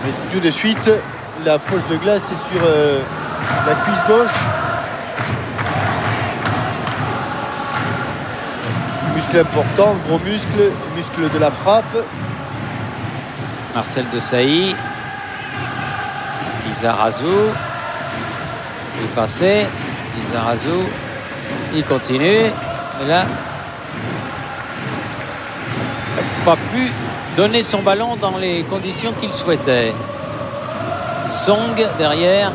Et tout de suite, la poche de glace est sur la cuisse gauche. Muscle important, gros muscle de la frappe. Marcel Desailly. Lizarazu. Il passait. Lizarazu. Il continue. Et là, il n'a pas pu donner son ballon dans les conditions qu'il souhaitait. Song derrière.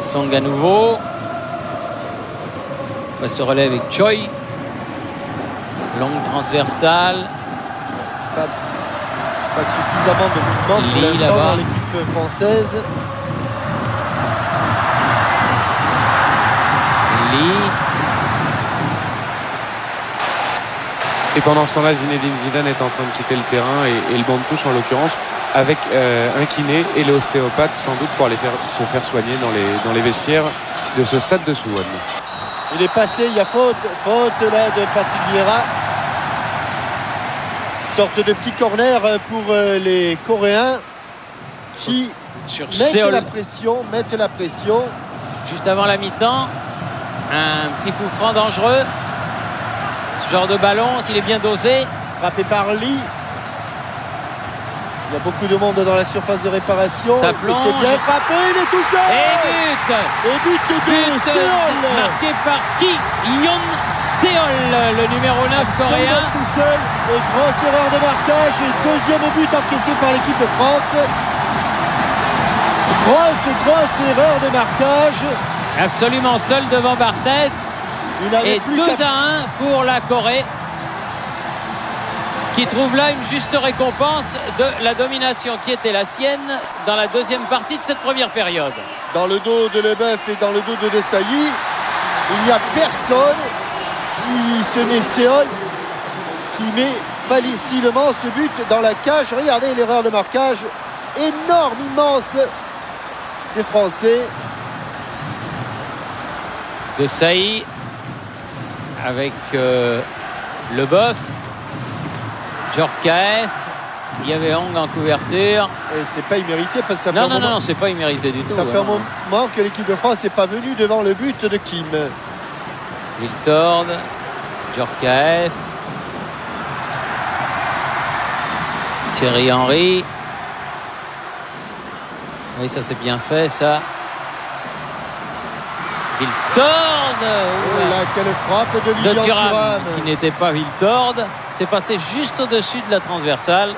Song à nouveau. On va se relève avec Choi. Longue transversale. Pas suffisamment de mouvement pour l'instant dans l'équipe française. Lee. Et pendant ce temps-là, Zinedine Zidane est en train de quitter le terrain et le banc de touche en l'occurrence, avec un kiné et l'ostéopathe sans doute pour aller se faire soigner dans les vestiaires de ce stade de Suwon. Il est passé, il y a faute là de Patrick Vieira. Sorte de petit corner pour les Coréens qui mettent la pression. Juste avant la mi-temps, un petit coup franc dangereux. Ce genre de ballon, s'il est bien dosé. Frappé par Lee. Il y a beaucoup de monde dans la surface de réparation. Ça plonge. C'est bien frappé, il est tout seul. Et but de Seol. Marqué par Ki Yeon-seol, le numéro 9 coréen. Tout seul. Et grosse erreur de marquage. Et deuxième but encaissé par l'équipe de France. Grosse erreur de marquage. Absolument seul devant Barthez. Et 2-1 pour la Corée, qui trouve là une juste récompense de la domination qui était la sienne dans la deuxième partie de cette première période. Dans le dos de Leboeuf et dans le dos de Desailly, il n'y a personne, si ce n'est Seol, qui met facilement ce but dans la cage. Regardez l'erreur de marquage énorme, immense des Français. Desailly avec Leboeuf, Djorkaeff, il y avait Hong en couverture. Et c'est pas immérité parce que ça fait non, c'est pas immérité du tout. Ça fait un moment que l'équipe de France n'est pas venue devant le but de Kim. Wiltord, Djorkaeff, Thierry Henry. Oui, ça c'est bien fait, ça. Wiltord, oh là, quelle frappe de Lilian Thuram, qui n'était pas Wiltord. C'est passé juste au-dessus de la transversale.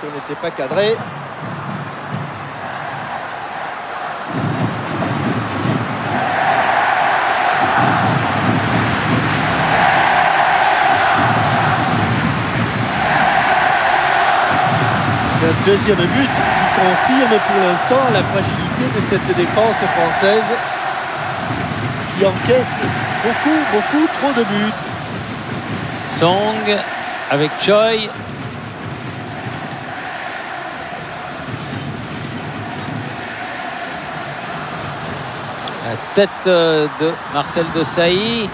Ça n'était pas cadré. Le deuxième but qui confirme pour l'instant la fragilité de cette défense française qui encaisse beaucoup trop de buts. Song avec Choi. La tête de Marcel Desailly.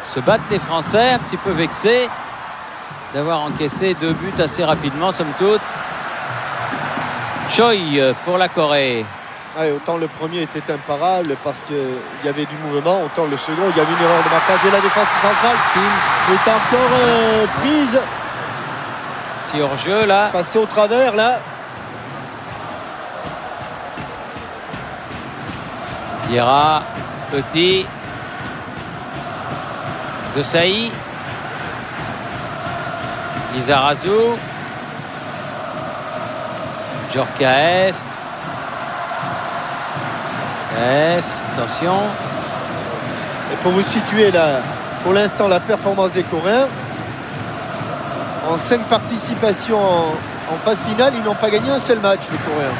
Se battent les Français, un petit peu vexés d'avoir encaissé 2 buts assez rapidement, somme toute. Choi pour la Corée. Ouais, autant le premier était imparable parce qu'il y avait du mouvement, autant le second, il y avait une erreur de marquage et la défense centrale qui est encore prise. Petit hors-jeu là. Passé au travers là. Vieira, Petit, Desailly, Lizarazu, Djorkaeff. Attention. Et pour vous situer là, pour l'instant la performance des Coréens, en 5 participations en phase finale, ils n'ont pas gagné un seul match, les Coréens.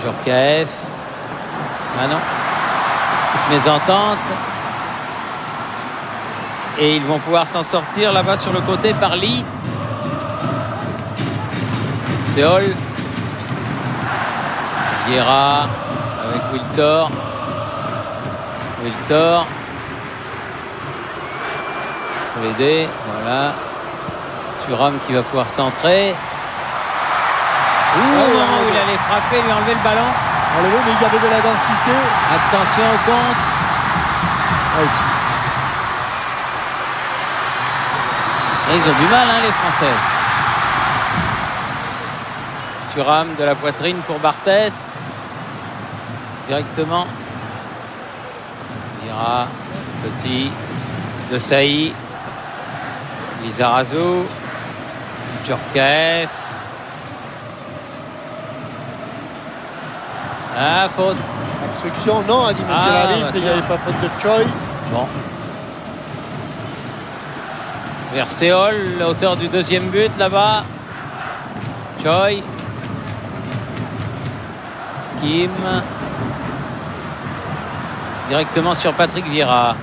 Djorkaeff. Ah non. Mésentente. Et ils vont pouvoir s'en sortir là-bas sur le côté par Lee. Seol. Vieira avec Wiltord. Faut l'aider. Voilà. Thuram qui va pouvoir centrer. Au moment où il allait frapper, lui enlever le ballon. Enlevé, mais il y avait de la densité. Attention au compte. Et ils ont du mal, les Français. Thuram de la poitrine pour Barthez. Directement. Vieira, Petit, Desailly, Lizarazu, Djorkaeff. Ah, faute. Obstruction, non, a dit monsieur l'arbitre, il n'y avait pas faute de Choi. Bon. Vers Seol, l'auteur du deuxième but là-bas. Choi. Kim. Directement sur Patrick Vieira.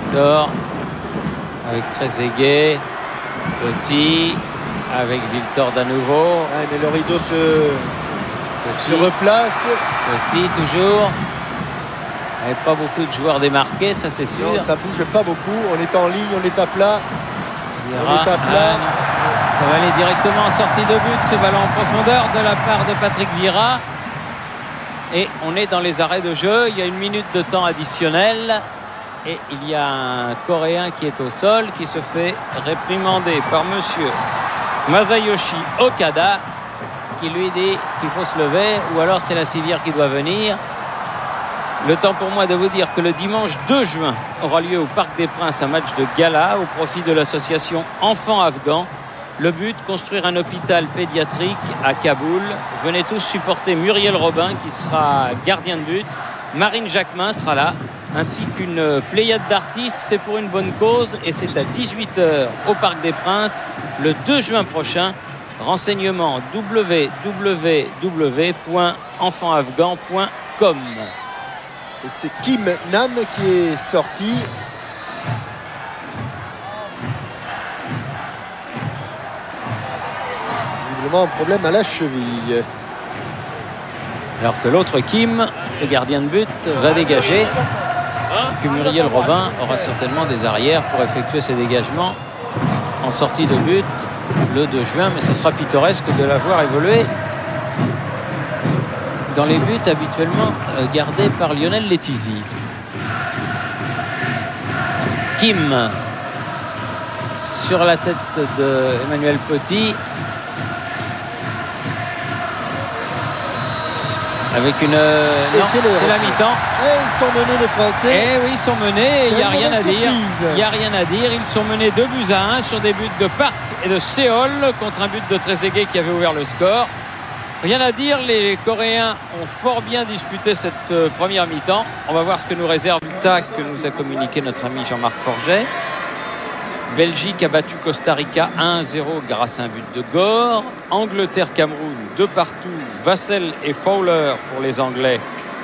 Victor. Avec Trezeguet. Petit. Avec Wiltord à nouveau. Ouais, mais le rideau se replace. Petit toujours. Il n'y avait pas beaucoup de joueurs démarqués, ça c'est sûr. Non, ça bouge pas beaucoup. On est en ligne, on est à plat. On est à plat. Ça va aller directement en sortie de but, ce ballon en profondeur de la part de Patrick Vieira. Et on est dans les arrêts de jeu. Il y a 1 minute de temps additionnel. Et il y a un Coréen qui est au sol, qui se fait réprimander par monsieur Masayoshi Okada, qui lui dit qu'il faut se lever, ou alors c'est la civière qui doit venir. Le temps pour moi de vous dire que le dimanche 2 juin aura lieu au Parc des Princes un match de gala au profit de l'association Enfants Afghans. Le but, construire un hôpital pédiatrique à Kaboul. Venez tous supporter Muriel Robin qui sera gardien de but. Marine Jacquemin sera là, ainsi qu'une pléiade d'artistes. C'est pour une bonne cause et c'est à 18h au Parc des Princes le 2 juin prochain. Renseignements www.enfantafghans.com. Et c'est Kim Nam qui est sorti. Visiblement un problème à la cheville. Alors que l'autre Kim, le gardien de but, va dégager. Que Muriel Robin aura certainement des arrières pour effectuer ses dégagements en sortie de but le 2 juin. Mais ce sera pittoresque de la voir évoluer dans les buts habituellement gardés par Lionel Letizy. Kim sur la tête de Emmanuel Petit. Avec une... non, c'est la mi-temps. Et ils sont menés les Français. Eh oui, ils sont menés, il n'y a rien à dire. Il n'y a rien à dire. Ils sont menés 2-1 sur des buts de Park et de Seol contre un but de Trezeguet qui avait ouvert le score. Rien à dire, les Coréens ont fort bien disputé cette première mi-temps. On va voir ce que nous réserve le TAC que nous a communiqué notre ami Jean-Marc Forget. Belgique a battu Costa Rica 1-0 grâce à un but de Gore. Angleterre-Cameroun 2-2. Vassell et Fowler pour les Anglais.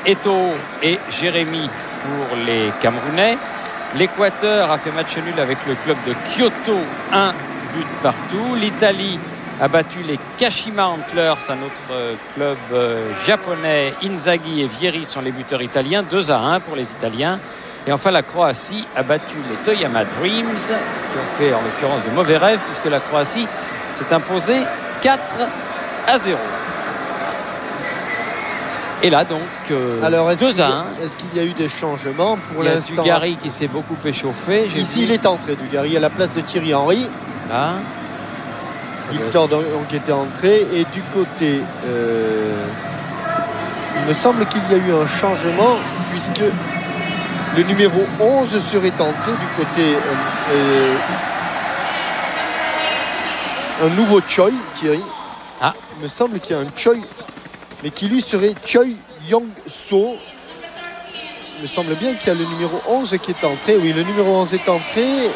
Eto'o et Jérémy pour les Camerounais. L'Équateur a fait match nul avec le club de Kyoto, 1 but partout. L'Italie a battu les Kashima Antlers, un autre club japonais. Inzaghi et Vieri sont les buteurs italiens, 2-1 pour les Italiens. Et enfin, la Croatie a battu les Toyama Dreams, qui ont fait en l'occurrence de mauvais rêves, puisque la Croatie s'est imposée 4-0. Et là, donc, 2-1. Est-ce qu'il y a eu des changements pour l'instant? Il y a Dugarry qui s'est beaucoup échauffé. Ici, il est entré, Dugarry, à la place de Thierry Henry. Là. Victor donc était entré. Et du côté... il me semble qu'il y a eu un changement, puisque... le numéro 11 serait entré du côté un nouveau Choi Thierry. Ah. Il me semble qu'il y a un Choi, mais qui lui serait Choi Young-so. Il me semble bien qu'il y a le numéro 11 qui est entré. Oui, le numéro 11 est entré.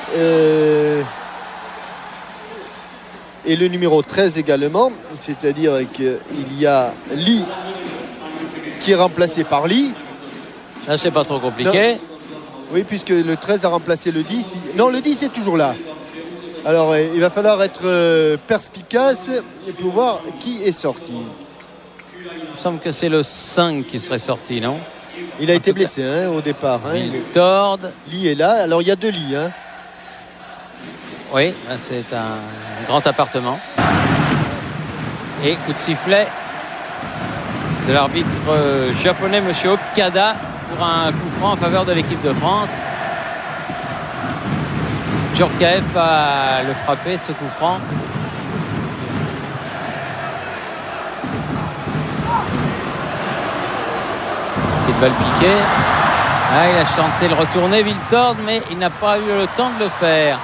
Et le numéro 13 également. C'est-à-dire qu'il y a Lee qui est remplacé par Lee. Là, c'est pas trop compliqué. Non. Oui, puisque le 13 a remplacé le 10. Non, le 10 est toujours là. Alors, il va falloir être perspicace pour voir qui est sorti. Il me semble que c'est le 5 qui serait sorti, non? Il a été blessé au départ. Miltord. Lee est là. Alors, il y a 2 lits. Oui, c'est un grand appartement. Et coup de sifflet de l'arbitre japonais, monsieur Okada, pour un coup franc en faveur de l'équipe de France. Djorkaeff va le frapper, ce coup franc. Petite balle piquée. Ah, il a tenté le retourner, Miltord, mais il n'a pas eu le temps de le faire.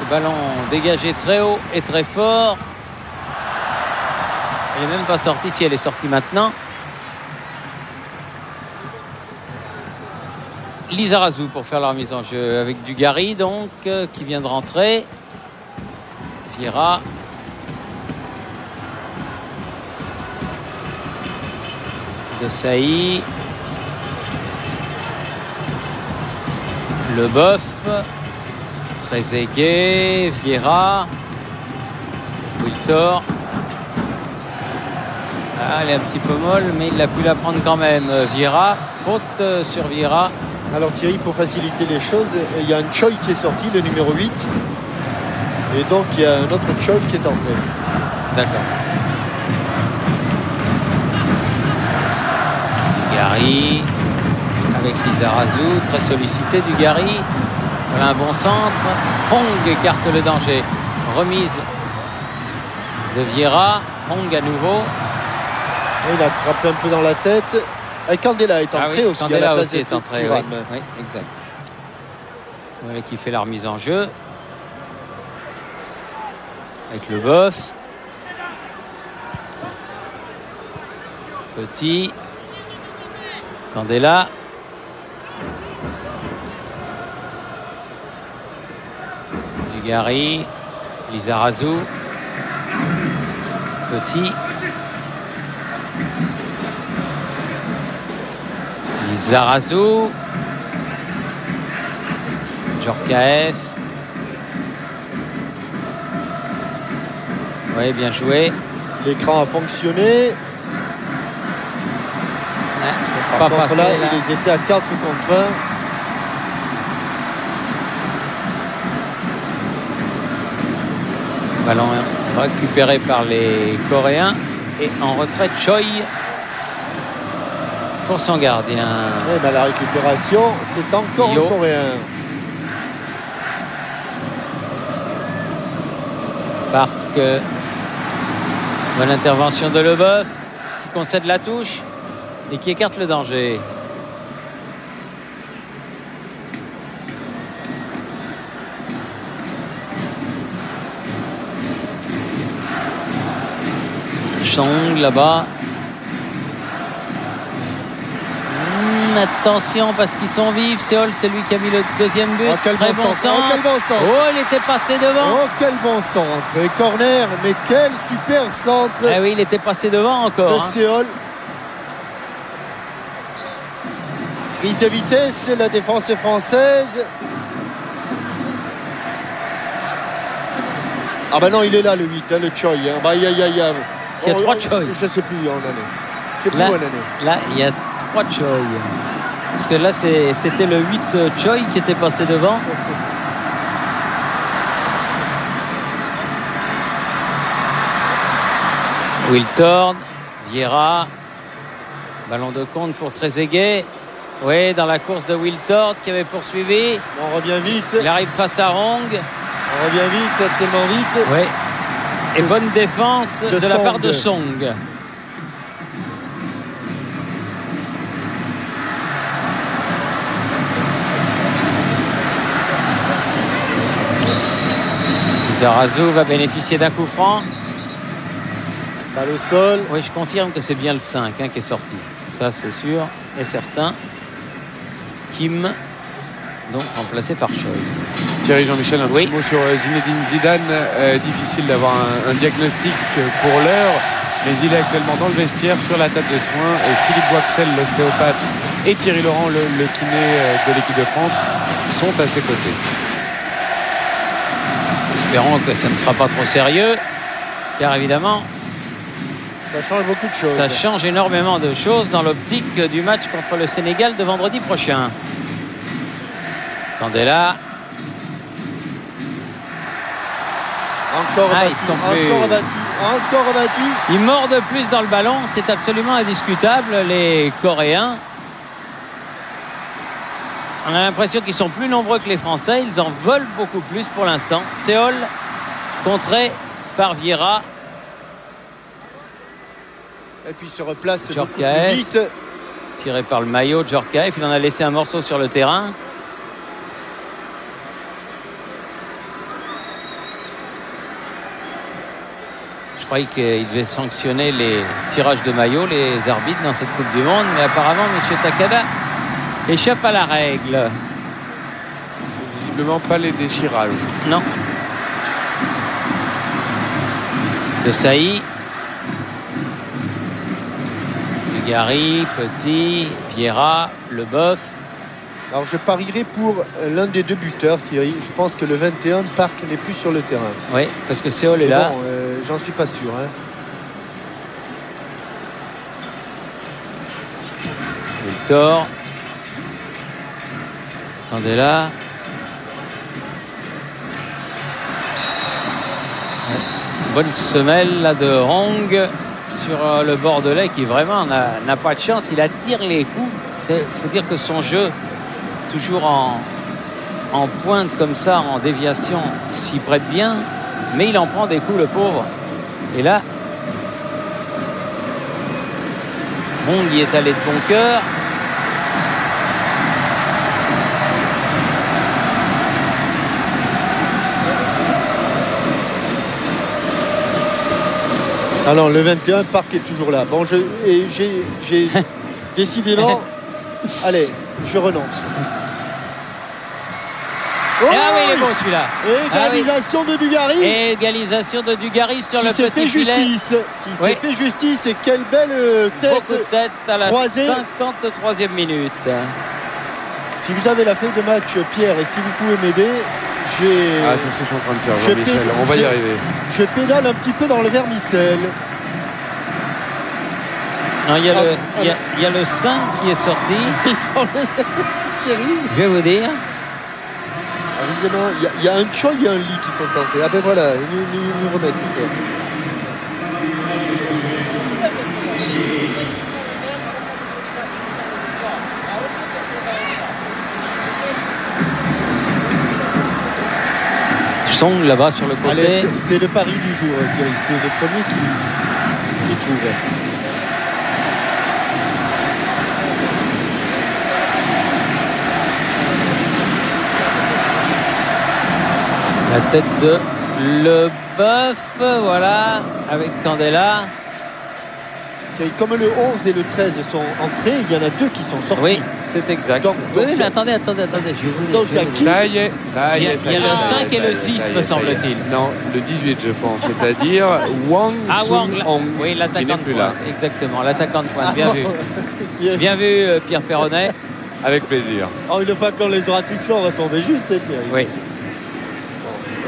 Le ballon dégagé très haut et très fort. Elle n'est même pas sortie. Si elle est sortie maintenant. Lizarazu pour faire la remise en jeu avec Dugarry donc qui vient de rentrer. Vieira. De Sailly. Leboeuf. Trezeguet. Vieira. Wiltor. Ah, elle est un petit peu molle, mais il a pu la prendre quand même. Vieira, faute sur Vieira. Alors Thierry, pour faciliter les choses, il y a un Choi qui est sorti, le numéro 8. Et donc il y a un autre Choi qui est entré. D'accord. Dugarry avec Lizarazu, très sollicité Dugarry. Un bon centre. Hong écarte le danger. Remise de Vieira. Hong à nouveau. Il a attrapé un peu dans la tête. Et Candela est entré aussi. Candela à la place aussi est entré. Thuram. Oui, exact. Voilà qui fait la remise en jeu. Avec le boss. Petit. Candela. Dugarry. Lizarazu. Petit. Lizarazu. Djorkaeff. Oui, bien joué. L'écran a fonctionné. Par contre, passé, là, là, ils étaient à 4 contre 1. Ballon récupéré par les Coréens. Et en retraite, Choi pour son gardien. Eh ben, la récupération, c'est encore Yo. un Coréen. Parc. Bonne intervention de Leboeuf qui concède la touche et qui écarte le danger. Chong là-bas. Attention parce qu'ils sont vifs. Seol, c'est lui qui a mis le deuxième but. Oh, quel Très bon bon centre. centre. Oh, quel bon centre. Oh, il était passé devant. Oh, quel bon centre. Et corner, mais quel super centre Eh oui, il était passé devant encore. de Seol. Prise de vitesse, la défense française. Ah bah non, il est là le 8, hein, le Choi. Hein. Bah, Il y a 3 Choi. Je sais plus en année. Je sais plus Là, où en année. là, il y a 3 Choi. Parce que là, c'était le 8 Choi qui était passé devant. Wiltord, Vieira, ballon de compte pour Trezeguet. Oui, dans la course de Wiltord qui avait poursuivi. On revient vite. Il arrive face à Hong. On revient vite, tellement vite. Oui. Et bonne défense de la Song. part de Song. Lizarazu va bénéficier d'un coup franc. Balle au sol. Oui, je confirme que c'est bien le 5 qui est sorti. Ça, c'est sûr et certain. Kim, donc remplacé par Choi. Thierry Jean-Michel, un Oui. petit mot sur Zinedine Zidane. Difficile d'avoir un diagnostic pour l'heure, mais il est actuellement dans le vestiaire sur la table de soins. Et Philippe Boixel, l'ostéopathe, et Thierry Laurent, le kiné de l'équipe de France, sont à ses côtés. Espérons que ça ne sera pas trop sérieux, car évidemment, Ça change beaucoup de choses. ça change énormément de choses dans l'optique du match contre le Sénégal de vendredi prochain. Candela. Encore Ah, abattu, ils sont plus- encore abattu, encore abattu. Ils mordent plus dans le ballon, c'est absolument indiscutable, les Coréens. On a l'impression qu'ils sont plus nombreux que les Français, ils en veulent beaucoup plus pour l'instant. Seol, contré par Vieira. Et puis il se replace beaucoup plus Djorkaeff. vite. Tiré par le maillot de Djorkaeff, il en a laissé un morceau sur le terrain. Je croyais qu'il devait sanctionner les tirages de maillot, les arbitres dans cette Coupe du Monde, mais apparemment M. Takada échappe à la règle. Visiblement pas les déchirages. Non. De Saï. Dugarry, Petit, Vieira, Leboeuf. Alors je parierais pour l'un des deux buteurs, Thierry. Je pense que le 21, Park n'est plus sur le terrain. Oui, parce que Seol est Mais là. bon, j'en suis pas sûr. Hein. Victor. Candela. Bonne semelle là de Hong. sur le Bordelais qui vraiment n'a pas de chance. Il attire les coups. Il faut dire que son jeu, toujours en pointe comme ça, en déviation, s'y prête bien. Mais il en prend des coups, le pauvre. Et là, Hong y est allé de bon cœur. Alors le 21, Park est toujours là. Bon, j'ai décidément. Allez, je renonce. Oh, ah oui, il est bon celui-là. Égalisation de Dugarry. Égalisation de Dugarry sur le petit filet. Qui s'est fait justice. Et quelle belle tête. Beaucoup de tête à la croisée. 53e minute. Si vous avez la feuille de match, Pierre, et si vous pouvez m'aider, c'est ce que je suis en train de faire, Jean-Michel. On va y arriver. Je pédale un petit peu dans le vermicelle. Non, il y a le 5 qui est sorti. Je vais vous dire. Évidemment, il y a un Choi, il y a un Lee qui sont tentés. Ah ben voilà, nous remettent tout ça. Song là-bas sur le côté. Allez, c'est le pari du jour, Thierry. C'est le premier qui trouve. La tête de Leboeuf, voilà, avec Candela. Comme le 11 et le 13 sont entrés, il y en a 2 qui sont sortis. Oui, c'est exact. Donc, oui, mais attendez. Ça y est. Il y a le 5 et le 6, me semble-t-il. Non, le 18, je pense. C'est-à-dire Wang Sung-Hong. Oui, l'attaquant de plus pointe. là. Exactement, l'attaquant de pointe. Bien vu. Bien vu, Pierre Perronnet. Avec plaisir. Oh, une fois qu'on les aura tous fait, on va tomber juste, Thierry. Oui.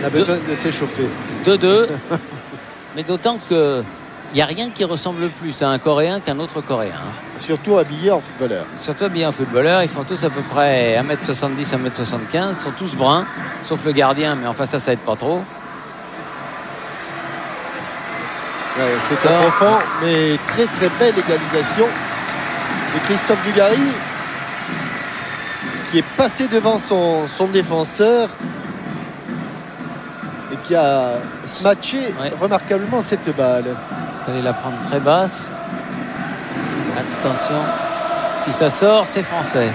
On a besoin de s'échauffer. 2-2. Mais d'autant que il n'y a rien qui ressemble plus à un Coréen qu'un autre Coréen. Surtout habillés en footballeur. Surtout habillés en footballeur. Ils font tous à peu près 1m70, 1m75. Ils sont tous bruns, sauf le gardien, mais enfin ça aide pas trop. Ouais, c'est un profond, mais très très belle égalisation de Christophe Dugarry, qui est passé devant son défenseur et qui a matché remarquablement cette balle. Vous allez la prendre très basse. Attention, si ça sort, c'est français.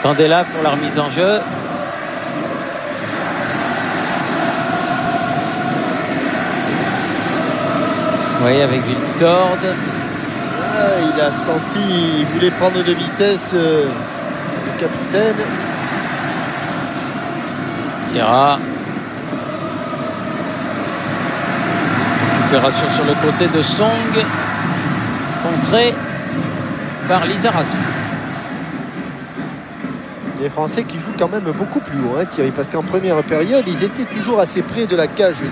Candela pour la remise en jeu. Oui, avec Victor. Il a senti, il voulait prendre de vitesse le capitaine. Ira. Récupération sur le côté de Song. Contré par Lizarazu. Les Français qui jouent quand même beaucoup plus haut, Thierry, parce qu'en première période, ils étaient toujours assez près de la cage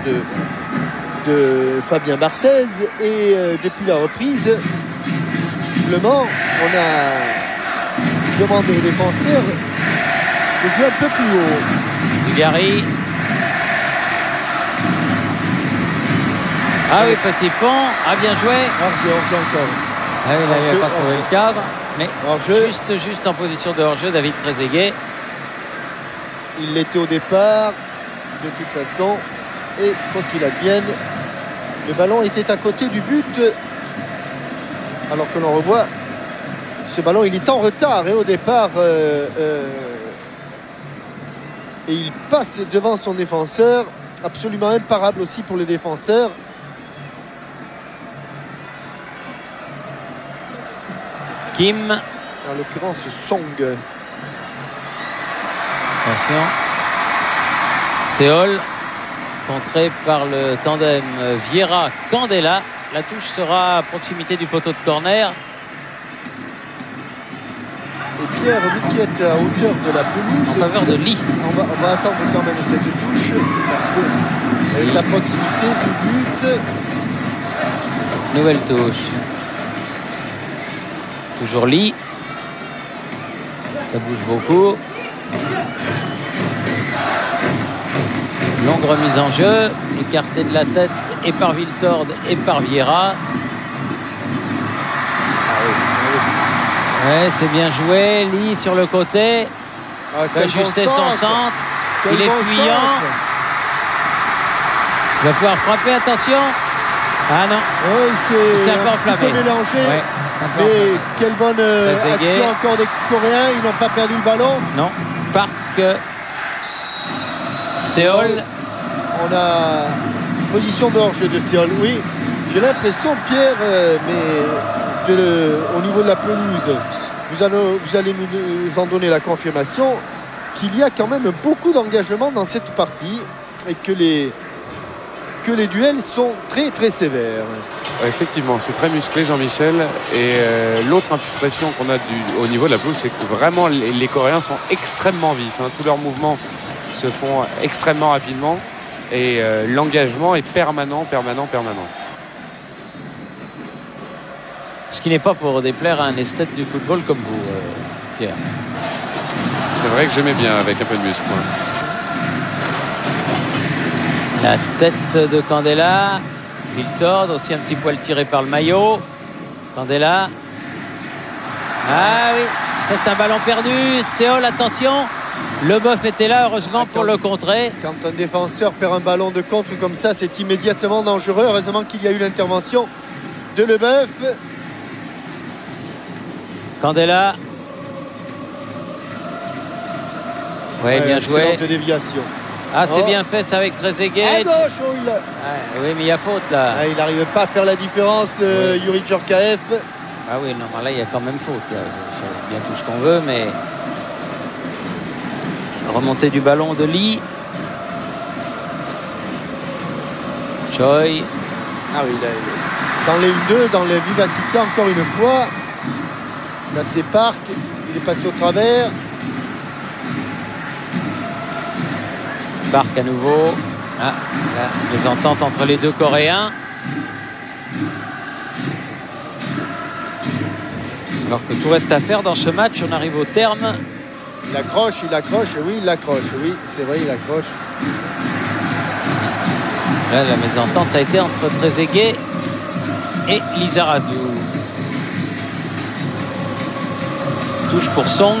de Fabien Barthez. Et depuis la reprise, visiblement, on a demandé aux défenseurs de jouer un peu plus haut. Dugarry. Ah oui, petit pont. Ah, bien joué. Encore. Ah oui, là, il n'a pas trouvé le cadre. Mais juste en position de hors-jeu, David Trezeguet. Il l'était au départ, de toute façon. Et quand il advienne, le ballon était à côté du but. Alors que l'on revoit, ce ballon, il est en retard. Et au départ, et il passe devant son défenseur. Absolument imparable aussi pour les défenseurs. Kim. En l'occurrence, Song. Attention. Séol. Contré par le tandem Vieira-Candela. La touche sera à proximité du poteau de corner. Et Pierre, vu qu'il est à hauteur de la pelouse, en faveur de Lee. On va attendre quand même cette touche parce que avec la proximité du but. Nouvelle touche. Toujours Lee. Ça bouge beaucoup. Longue remise en jeu. Écarté de la tête et par Viltord et par Vieira. Ouais, c'est bien joué. Lee sur le côté. Va ajuster son centre. Il est fuyant. Il va pouvoir frapper, attention. Ah non. Oui, c'est un peu enflammé. Mélangé. Ouais, mais quelle bonne action encore des Coréens. Ils n'ont pas perdu le ballon. Non. Park. Séoul. On a une position de hors-jeu de Séoul. Oui, j'ai l'impression, Pierre, mais au niveau de la pelouse, vous allez nous en donner la confirmation, qu'il y a quand même beaucoup d'engagement dans cette partie et que les duels sont très très sévères. Effectivement, c'est très musclé, Jean-Michel. Et l'autre impression qu'on a au niveau de la pelouse, c'est que vraiment les Coréens sont extrêmement vifs. Tous leurs mouvements se font extrêmement rapidement et l'engagement est permanent. Ce qui n'est pas pour déplaire à un esthète du football comme vous, Pierre. C'est vrai que j'aimais bien avec un peu de muscle. La tête de Candela. Viltord, aussi un petit poil tiré par le maillot. Candela. Ah oui, c'est un ballon perdu. Séoul, attention. Leboeuf était là, heureusement, pour le contrer. Quand un défenseur perd un ballon de contre comme ça, c'est immédiatement dangereux. Heureusement qu'il y a eu l'intervention de Leboeuf. Candela. Oui, bien joué. De déviation. Ah, c'est bien fait, ça, avec Trezeguet. À gauche, oui, mais il y a faute, là. Il n'arrive pas à faire la différence, Youri Djorkaeff. Ah oui, non, là, il y a quand même faute. C'est bien tout ce qu'on veut, mais... Remontée du ballon de Lee. Choi. Ah oui, dans les 2, dans les vivacités, encore une fois. Là, c'est Park. Il est passé au travers. Park à nouveau. Ah, là, les ententes entre les deux Coréens. Alors que tout reste à faire dans ce match, on arrive au terme. Il accroche, oui, c'est vrai, il accroche. Là, la mésentente a été entre Trezeguet et Lizarazu. Touche pour Song.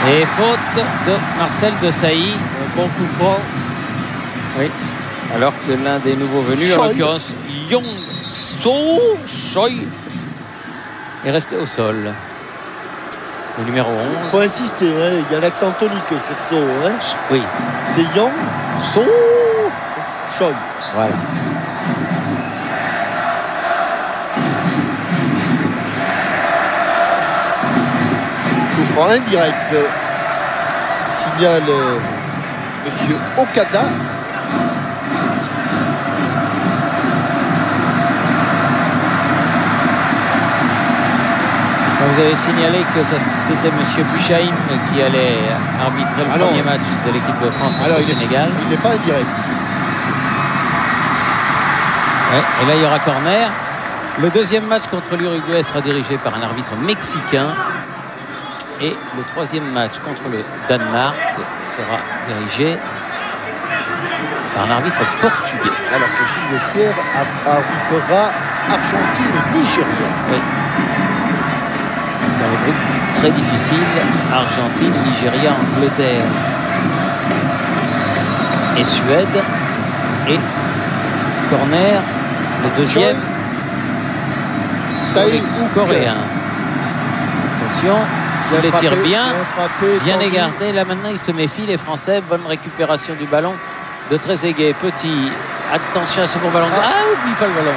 Et faute de Marcel Desailly. Un bon coup franc. Oui. Alors que l'un des nouveaux venus, en l'occurrence Young So Choi, est resté au sol. Le numéro 11. Il faut insister, il y a l'accent tonique sur So. Oui. C'est Young So Choi. Voilà. Coup franc indirect. Signale Monsieur Okada. Vous avez signalé que c'était Monsieur Buchaim qui allait arbitrer le premier match de l'équipe de France contre le Sénégal. Il n'est pas indirect. Ouais, et là, il y aura corner. Le deuxième match contre l'Uruguay sera dirigé par un arbitre mexicain. Et le troisième match contre le Danemark sera dirigé par un arbitre portugais. Alors que Gilles Vessière arbitrera Argentine-Nigeria. Oui. Dans le groupe très difficile, Argentine, Nigeria, Angleterre et Suède. Et corner, le deuxième coréen. Attention, il les tire bien égaré. Là maintenant, il se méfie, les Français. Bonne récupération du ballon de Trezeguet. Petit, attention à ce bon ballon. Ah, oublie pas le ballon.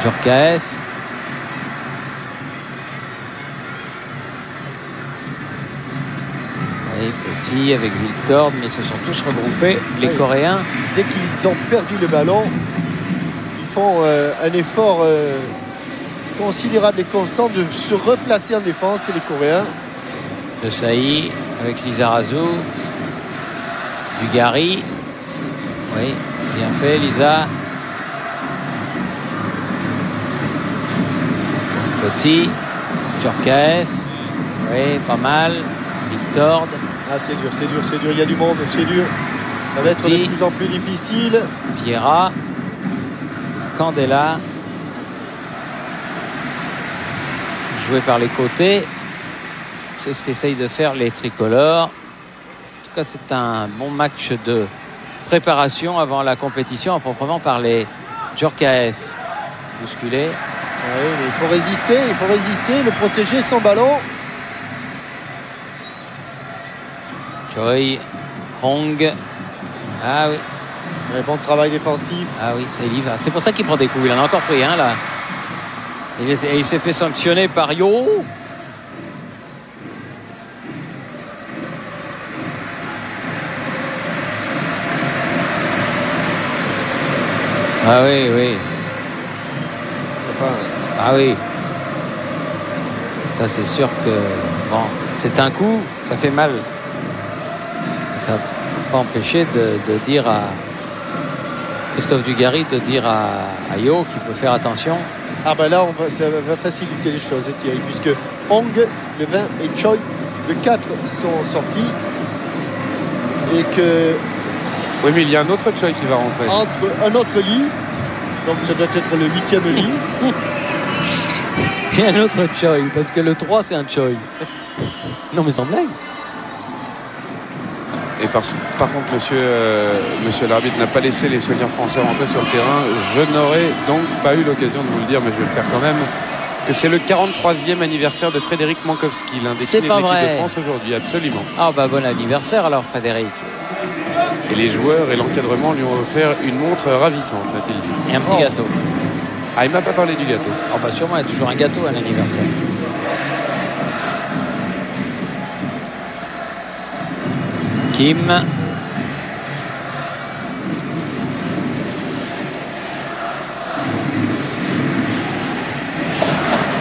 Djorkaeff. Petit avec Viltord, mais ils se sont tous regroupés, les Coréens. Dès qu'ils ont perdu le ballon, ils font un effort considérable et constant de se replacer en défense, c'est les Coréens. Desailly avec Lizarazu. Dugarry. Oui, bien fait, Lisa. Petit. Djorkaeff. Oui, pas mal. Victor. Ah, c'est dur, c'est dur, c'est dur. Il y a du monde, c'est dur. Ça va être de plus en plus difficile. Vieira. Candela. Joué par les côtés. C'est ce qu'essayent de faire les tricolores. En tout cas, c'est un bon match de préparation avant la compétition, à proprement parler. Djorkaeff bousculé. Oui, mais il faut résister, le protéger sans ballon. Choi, Hong. Ah oui. Un bon travail défensif. Ah oui, ça y va. C'est pour ça qu'il prend des coups. Il en a encore pris un là. Il s'est fait sanctionner par Yo. Ah oui, oui. Enfin, ah oui. Ça c'est sûr que bon, c'est un coup, ça fait mal. Ça n'a pas empêché de dire à Christophe Dugarry de dire à Yo qu'il peut faire attention. Ah ben là, ça va faciliter les choses, Thierry, puisque Hong, le 20 et Choi, le 4 sont sortis. Et que... Oui, mais il y a un autre Choi qui va rentrer. Entre un autre lit, donc ça doit être le 8e lit. Et un autre Choi, parce que le 3 c'est un Choi. Non mais sans blague. Et par contre, monsieur l'arbitre n'a pas laissé les soigneurs français rentrer sur le terrain. Je n'aurais donc pas eu l'occasion de vous le dire, mais je vais le faire quand même, que c'est le 43e anniversaire de Frédéric Mankowski, l'un des kinés de l'équipe de France aujourd'hui, absolument. Ah bah bon anniversaire alors Frédéric. Et les joueurs et l'encadrement lui ont offert une montre ravissante, m'a-t-il dit. Et un petit gâteau. Ah, il m'a pas parlé du gâteau. Ah bah sûrement, il y a toujours un gâteau à l'anniversaire. Kim.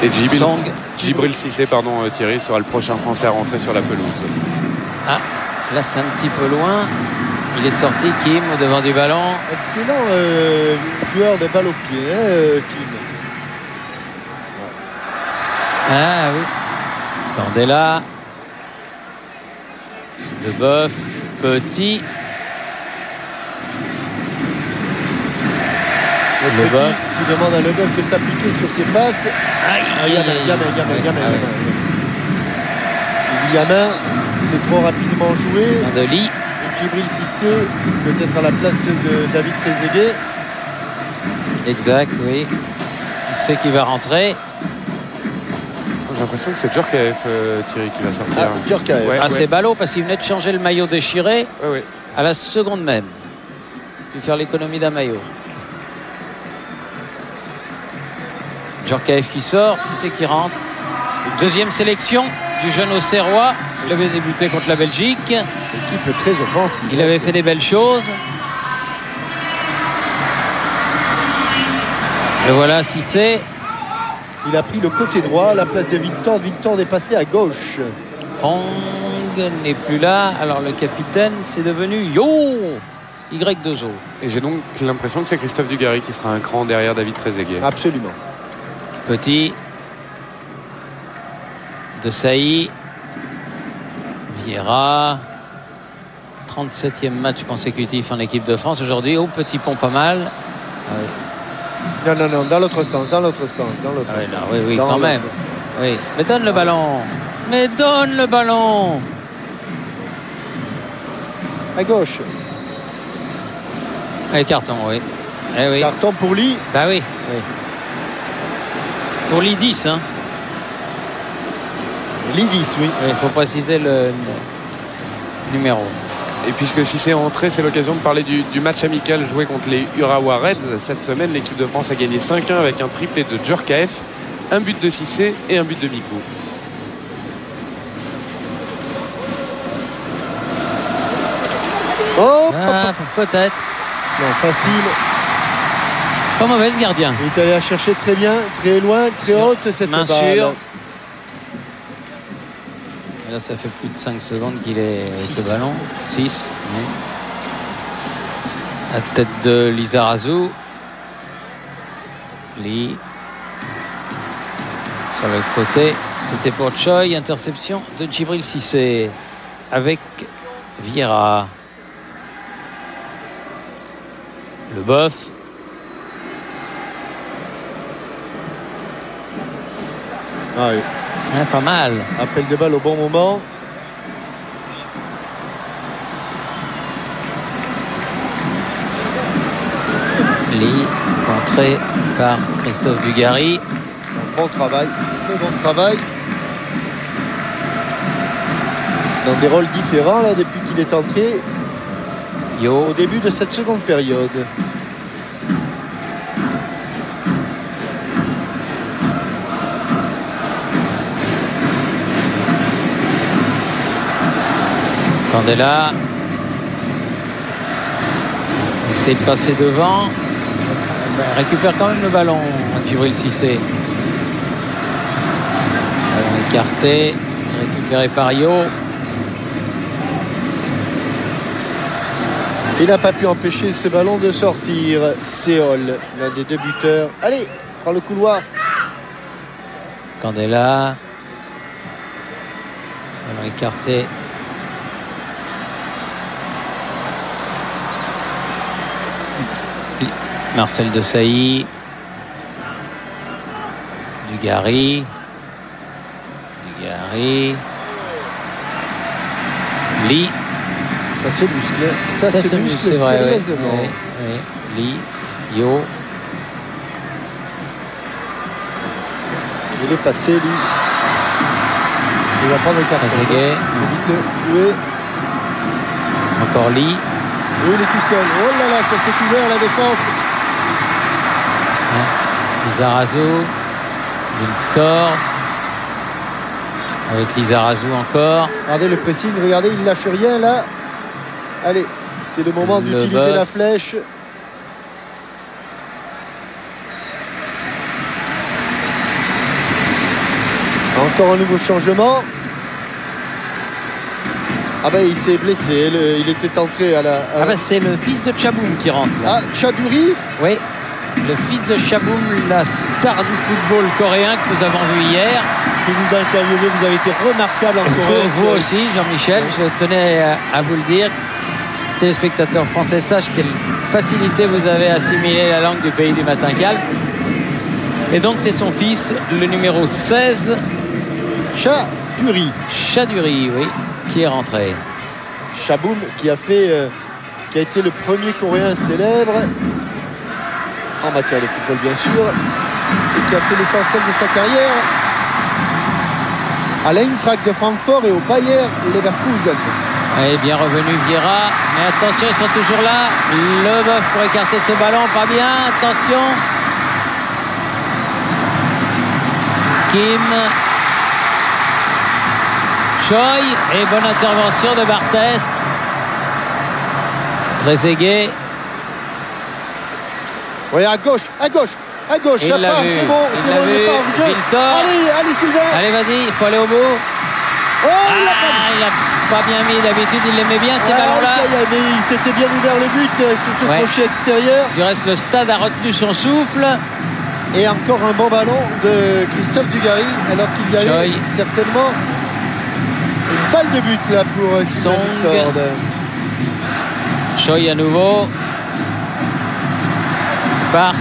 Et Djibril Cissé, pardon, Thierry, sera le prochain Français à rentrer sur la pelouse. Ah, là c'est un petit peu loin. Il est sorti, Kim, au devant du ballon. Excellent joueur de balle au pied, Kim. Ah oui. Candela. Leboeuf. Petit. Leboeuf qui demande à Leboeuf de s'appliquer sur ses passes. Yamin, c'est trop rapidement joué. Mandeli. Djibril Cissé, peut-être à la place de David Trezeguet. Exact, oui. Cissé qui va rentrer. J'ai l'impression que c'est Djorkaeff, Thierry, qui va sortir. Ah, Djorkaeff. Ouais, c'est ballot parce qu'il venait de changer le maillot déchiré ouais. à la seconde même. Il peut faire l'économie d'un maillot. Djorkaeff qui sort, Cissé qui rentre. Deuxième sélection du jeune Auxerrois. Il avait débuté contre la Belgique. Équipe très offensive. Il avait fait des belles choses. Et voilà Cissé. Il a pris le côté droit à la place de Victor. Victor est passé à gauche. Hong n'est plus là. Alors le capitaine, c'est devenu Yo Y2O. Et j'ai donc l'impression que c'est Christophe Dugarry qui sera un cran derrière David Trezeguet. Absolument. Petit. De Sailly. Vieira. 37e match consécutif en équipe de France aujourd'hui. Oh, Petit Pont pas mal. Non, dans l'autre sens. Oui, quand même. Oui. Mais donne le ballon. À gauche. Et carton, oui. Eh oui. Carton pour Lee. Bah oui. Pour Lee 10, hein. Lee 10, oui. Il faut préciser le numéro. Et puisque si c'est entré, c'est l'occasion de parler du match amical joué contre les Urawa Reds. Cette semaine, l'équipe de France a gagné 5-1 avec un triplé de Djorkaeff, un but de Cissé et un but de Mikou. Oh, peut-être. Non, facile. Pas mauvaise gardien. Il est allé la chercher très bien, très loin, très haute cette balle. Sûre. Là, ça fait plus de 5 secondes qu'il est avec le ballon. 6. Oui. La tête de Lizarazu. Lee. Sur le côté. C'était pour Choi, interception de Djibril Cissé avec Vieira. Leboeuf. Ah oui. Ouais, pas mal. Appel de balle au bon moment. Lee, contré par Christophe Dugarry. Bon travail, très bon travail. Dans des rôles différents là depuis qu'il est entré Yo. au début de cette seconde période. Candela essaie de passer devant. Il récupère quand même le ballon, Djibril Cissé. Ballon écarté, récupéré par Yo. Il n'a pas pu empêcher ce ballon de sortir. Séol, l'un des deux buteurs. Allez, prends le couloir. Candela. Ballon écarté. Marcel Desailly. Dugarry. Lee. Ça se muscle. Ça se muscle, c'est vrai. sérieusement. Oui. Lee. Yo. Il est passé, lui. Il va prendre le carton. Trezeguet. Il vite jouer. Encore Lee. Oui, il est tout seul. Oh là là, ça s'est ouvert la défense. Lizarazu. Victor. Avec Lizarazu encore. Regardez le pressing, regardez, il lâche rien là. Allez, c'est le moment d'utiliser la flèche. Encore un nouveau changement. Ah ben il s'est blessé, il était entré à la... Ah ben c'est le fils de Chaboum qui rentre là. Ah, Chaduri. Oui, le fils de Chaboum, la star du football coréen que nous avons vu hier. Qui nous a interviewé, vous avez été remarquable en Corée. Vous aussi, Jean-Michel, je tenais à vous le dire. Téléspectateurs français, sachent quelle facilité vous avez à assimiler la langue du pays du matin calme. Et donc c'est son fils, le numéro 16. Chaduri, oui, qui est rentré. Chaboum qui a été le premier Coréen célèbre en matière de football bien sûr et qui a fait l'essentiel de sa carrière à l'Eintracht de Francfort et au Bayer Leverkusen. Et bien revenu Vieira, mais attention, ils sont toujours là. Leboeuf pour écarter ce ballon, pas bien, attention. Kim. Choi, et bonne intervention de Barthès. Trezeguet. Oui, à gauche. Il l'a vu. C'est bon, il est pas en jeu. Allez, Sylvain. Allez, vas-y, il faut aller au bout. Oh, il a pas bien mis, d'habitude il aimait bien ces ballons-là. Mais il s'était bien ouvert le but sur ce crochet extérieur. Du reste, le stade a retenu son souffle. Et encore un bon ballon de Christophe Dugarry, alors qu'il y avait certainement une balle de but là pour Song. Choi à nouveau. Park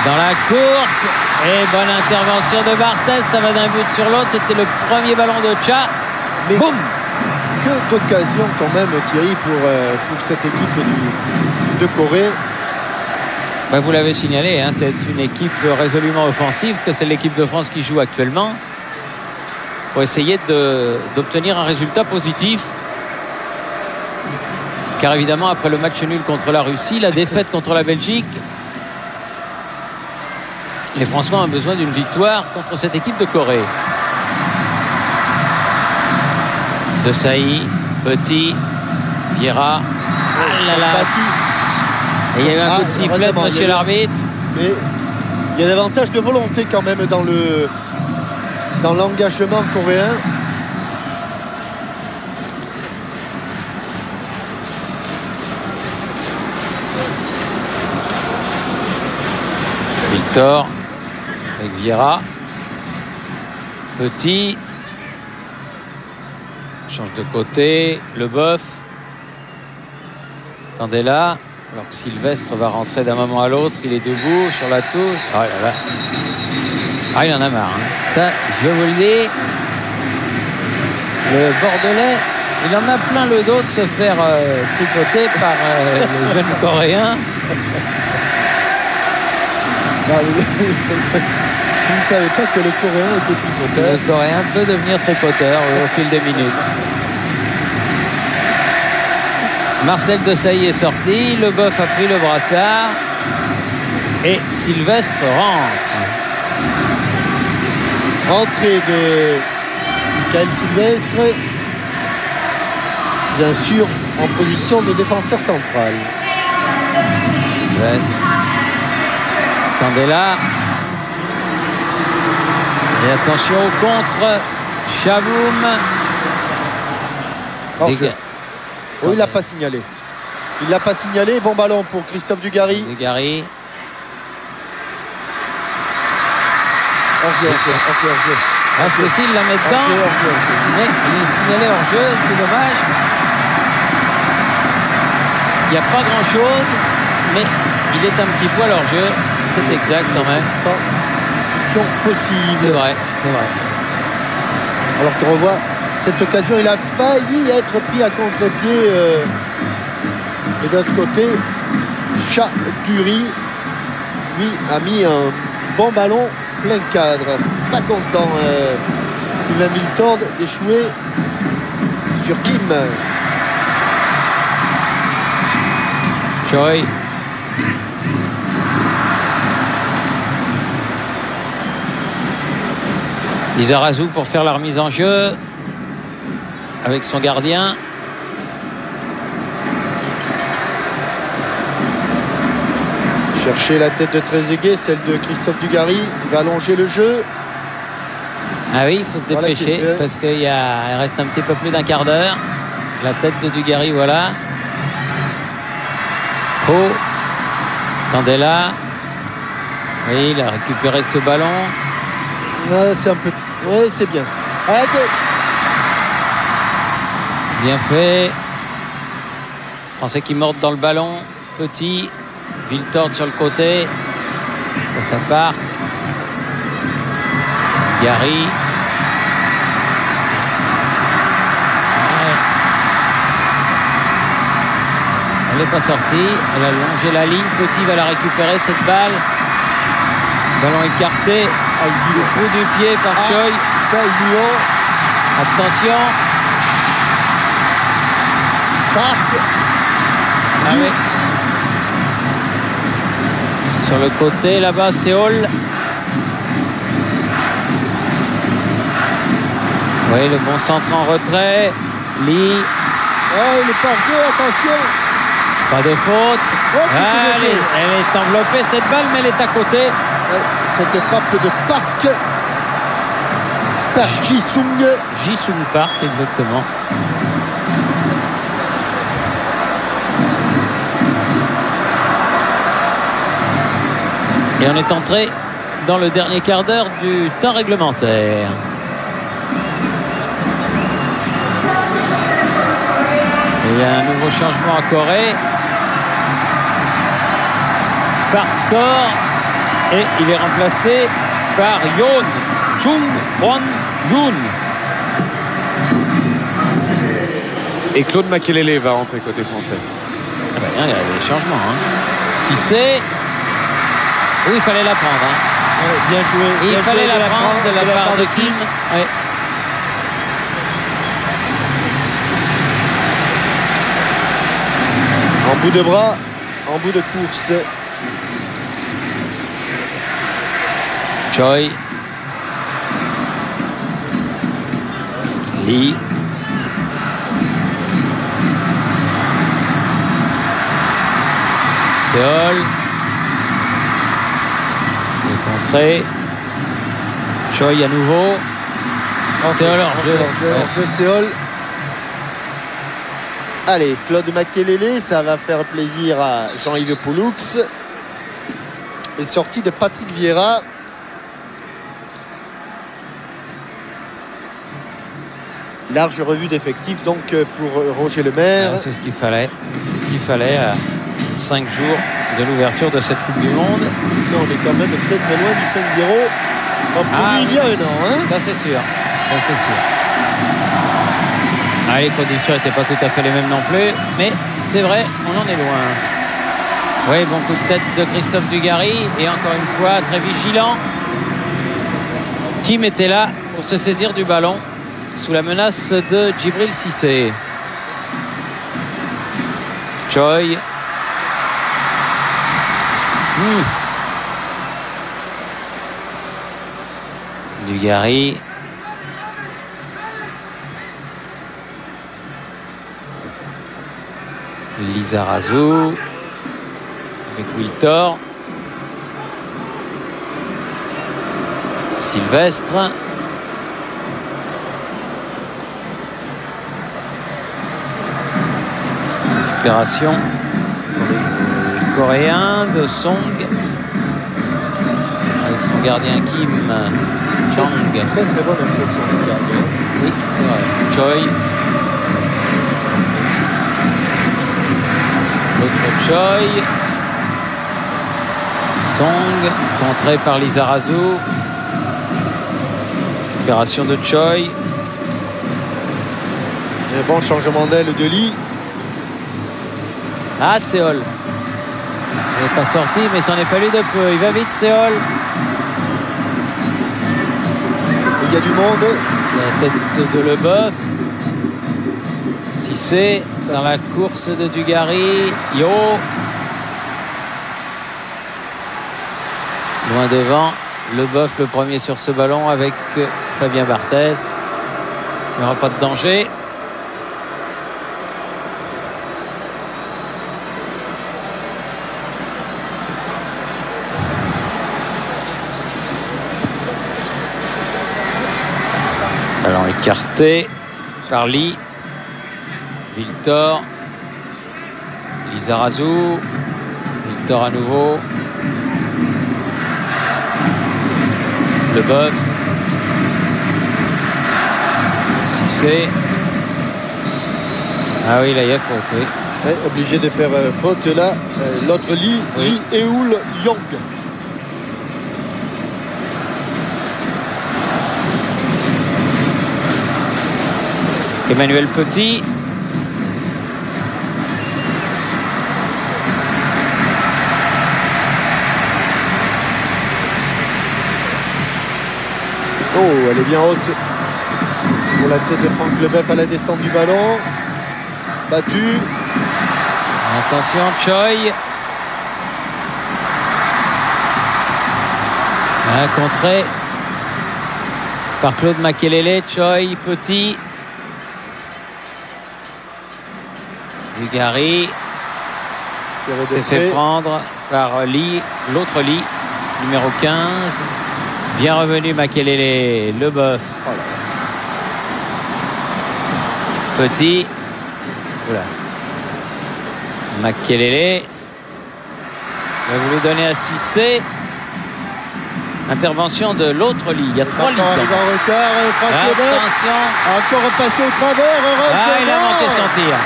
dans la course. Et bonne intervention de Barthès. Ça va d'un but sur l'autre. C'était le premier ballon de Cha. Mais boum. Que d'occasion quand même, Thierry, pour cette équipe de Corée. Ben vous l'avez signalé, hein, c'est une équipe résolument offensive, que c'est l'équipe de France qui joue actuellement, pour essayer d'obtenir un résultat positif. Car évidemment, après le match nul contre la Russie, la défaite contre la Belgique, les Français ont besoin d'une victoire contre cette équipe de Corée. Desailly, Petit, Vieira. Ah là là. Et il y a eu un coup de sifflet, monsieur l'arbitre. Mais il y a davantage de volonté quand même dans l'engagement coréen. Victor avec Vieira. Petit. Change de côté. Leboeuf. Candela. Alors que Sylvestre va rentrer d'un moment à l'autre. Il est debout sur la touche. Oh là là. Ah, il en a marre. Hein. Ça, je vous le dis. Le Bordelais, il en a plein le dos de se faire tripoter par le jeune Coréen. Non, je ne savais pas que le Coréen était tripoteur. Le Coréen peut devenir tripoteur au fil des minutes. Marcel Desailly est sorti, Leboeuf a pris le brassard et Sylvestre rentre. Entrée de Michael Sylvestre, bien sûr en position de défenseur central. Sylvestre. Candela. Et attention au contre. Chavoum. Oh, il l'a pas signalé. Il l'a pas signalé. Bon ballon pour Christophe Dugarry. Dugarry. Hors-jeu. Parce que s'il la met dedans, mais il est signalé hors-jeu, c'est dommage. Il n'y a pas grand-chose, mais il est un petit poil hors-jeu. C'est exact quand même. Sans discussion possible. C'est vrai, c'est vrai. Alors qu'on revoit cette occasion, il a failli être pris à contre-pied. Et d'un autre côté, Chaduri, lui, a mis un bon ballon plein cadre. Pas content, Sylvain Miltord, d'échouer sur Kim. Choi. Lizarazu pour faire la remise en jeu avec son gardien. Chercher la tête de Trezeguet, celle de Christophe Dugarry. Il va allonger le jeu. Ah oui, il faut se dépêcher parce qu'il reste un petit peu plus d'un quart d'heure. La tête de Dugarry, voilà. Oh, Candela. Oui, il a récupéré ce ballon. C'est un peu... Oui, c'est bien. Arrêtez. Bien fait. Français qui mordent dans le ballon. Petit. Viltord sur le côté. Ça part. Gary. Elle n'est pas sortie. Elle a longé la ligne. Petit va la récupérer cette balle. Ballon écarté. Le bout du pied par Choi. Ça, il Attention. Parc. Ah oui. Sur le côté, là-bas, c'est Hall. Oui, le bon centre en retrait. Lee. Oh, il est pas en jeu, attention. Pas de faute. Oh, elle est enveloppée, cette balle, mais elle est à côté. Cette frappe de Park. Par Jisung. Jisung Park, exactement. Et on est entré dans le dernier quart d'heure du temps réglementaire. Et il y a un nouveau changement à Corée. Park sort et il est remplacé par Yoon Chung-Won Yoon. Et Claude Makelele va rentrer côté français. Ah ben, il y a des changements. Si c'est... Oui, il fallait la prendre. Bien joué. Il fallait la prendre de la part de Kim. Ouais. En bout de bras, en bout de course. Choi. Lee. Seol. Contré. Choi à nouveau. Seol hors-jeu. Seol. Allez, Claude Makelele, ça va faire plaisir à Jean-Yves Poulux. Et sortie de Patrick Vieira. Large revue d'effectifs donc pour Roger Lemaire. C'est ce qu'il fallait. C'est ce qu'il fallait à 5 jours de l'ouverture de cette Coupe du Monde. Non, on est quand même très très loin du 5-0 entre lui il y a un an. Hein, ça c'est sûr. Ça c'est sûr. Ah, les conditions n'étaient pas tout à fait les mêmes non plus. Mais c'est vrai, on en est loin. Oui, bon coup de tête de Christophe Dugarry. Et encore une fois, très vigilant. Kim était là pour se saisir du ballon sous la menace de Djibril Cissé. Choi. Dugarry. Lizarazu avec Wiltor. Sylvestre. Récupération pour les Coréens de Song avec son gardien Kim Chang. Très très bonne impression ce gardien. Oui, c'est vrai. Choi. L'autre Choi. Song contré par Lizarazu. Récupération de Choi. Un bon changement d'aile de Lee. Ah, Séol. Il n'est pas sorti, mais s'en est fallu de peu. Il va vite, Séol. Il y a du monde. La tête de Leboeuf. Cissé dans la course de Dugarry. Yo. Loin devant. Leboeuf le premier sur ce ballon avec Fabien Barthez. Il n'y aura pas de danger. Ballon écarté par Lee. Wiltor. Lizarazu. Wiltor à nouveau. Leboeuf. Cissé. Ah oui, là il y a faute, oui. Ouais, obligé de faire faute là. L'autre Lee, oui. Lee Eul Yong. Emmanuel Petit. Oh, elle est bien haute pour la tête de Franck Leboeuf à la descente du ballon. Battu. Attention, Choi. Un contré par Claude Makelele. Choi, Petit. Dugarry s'est fait prendre par Lee, l'autre Lee, numéro 15. Bien revenu Makelele, Leboeuf. Voilà. Petit. Voilà. Makelele. Il a voulu donner à Cissé. Intervention de l'autre Lee. Il y a 3 Lee. Il va en retard. Attention. Encore passé au travers. Ah, il a manqué son tir.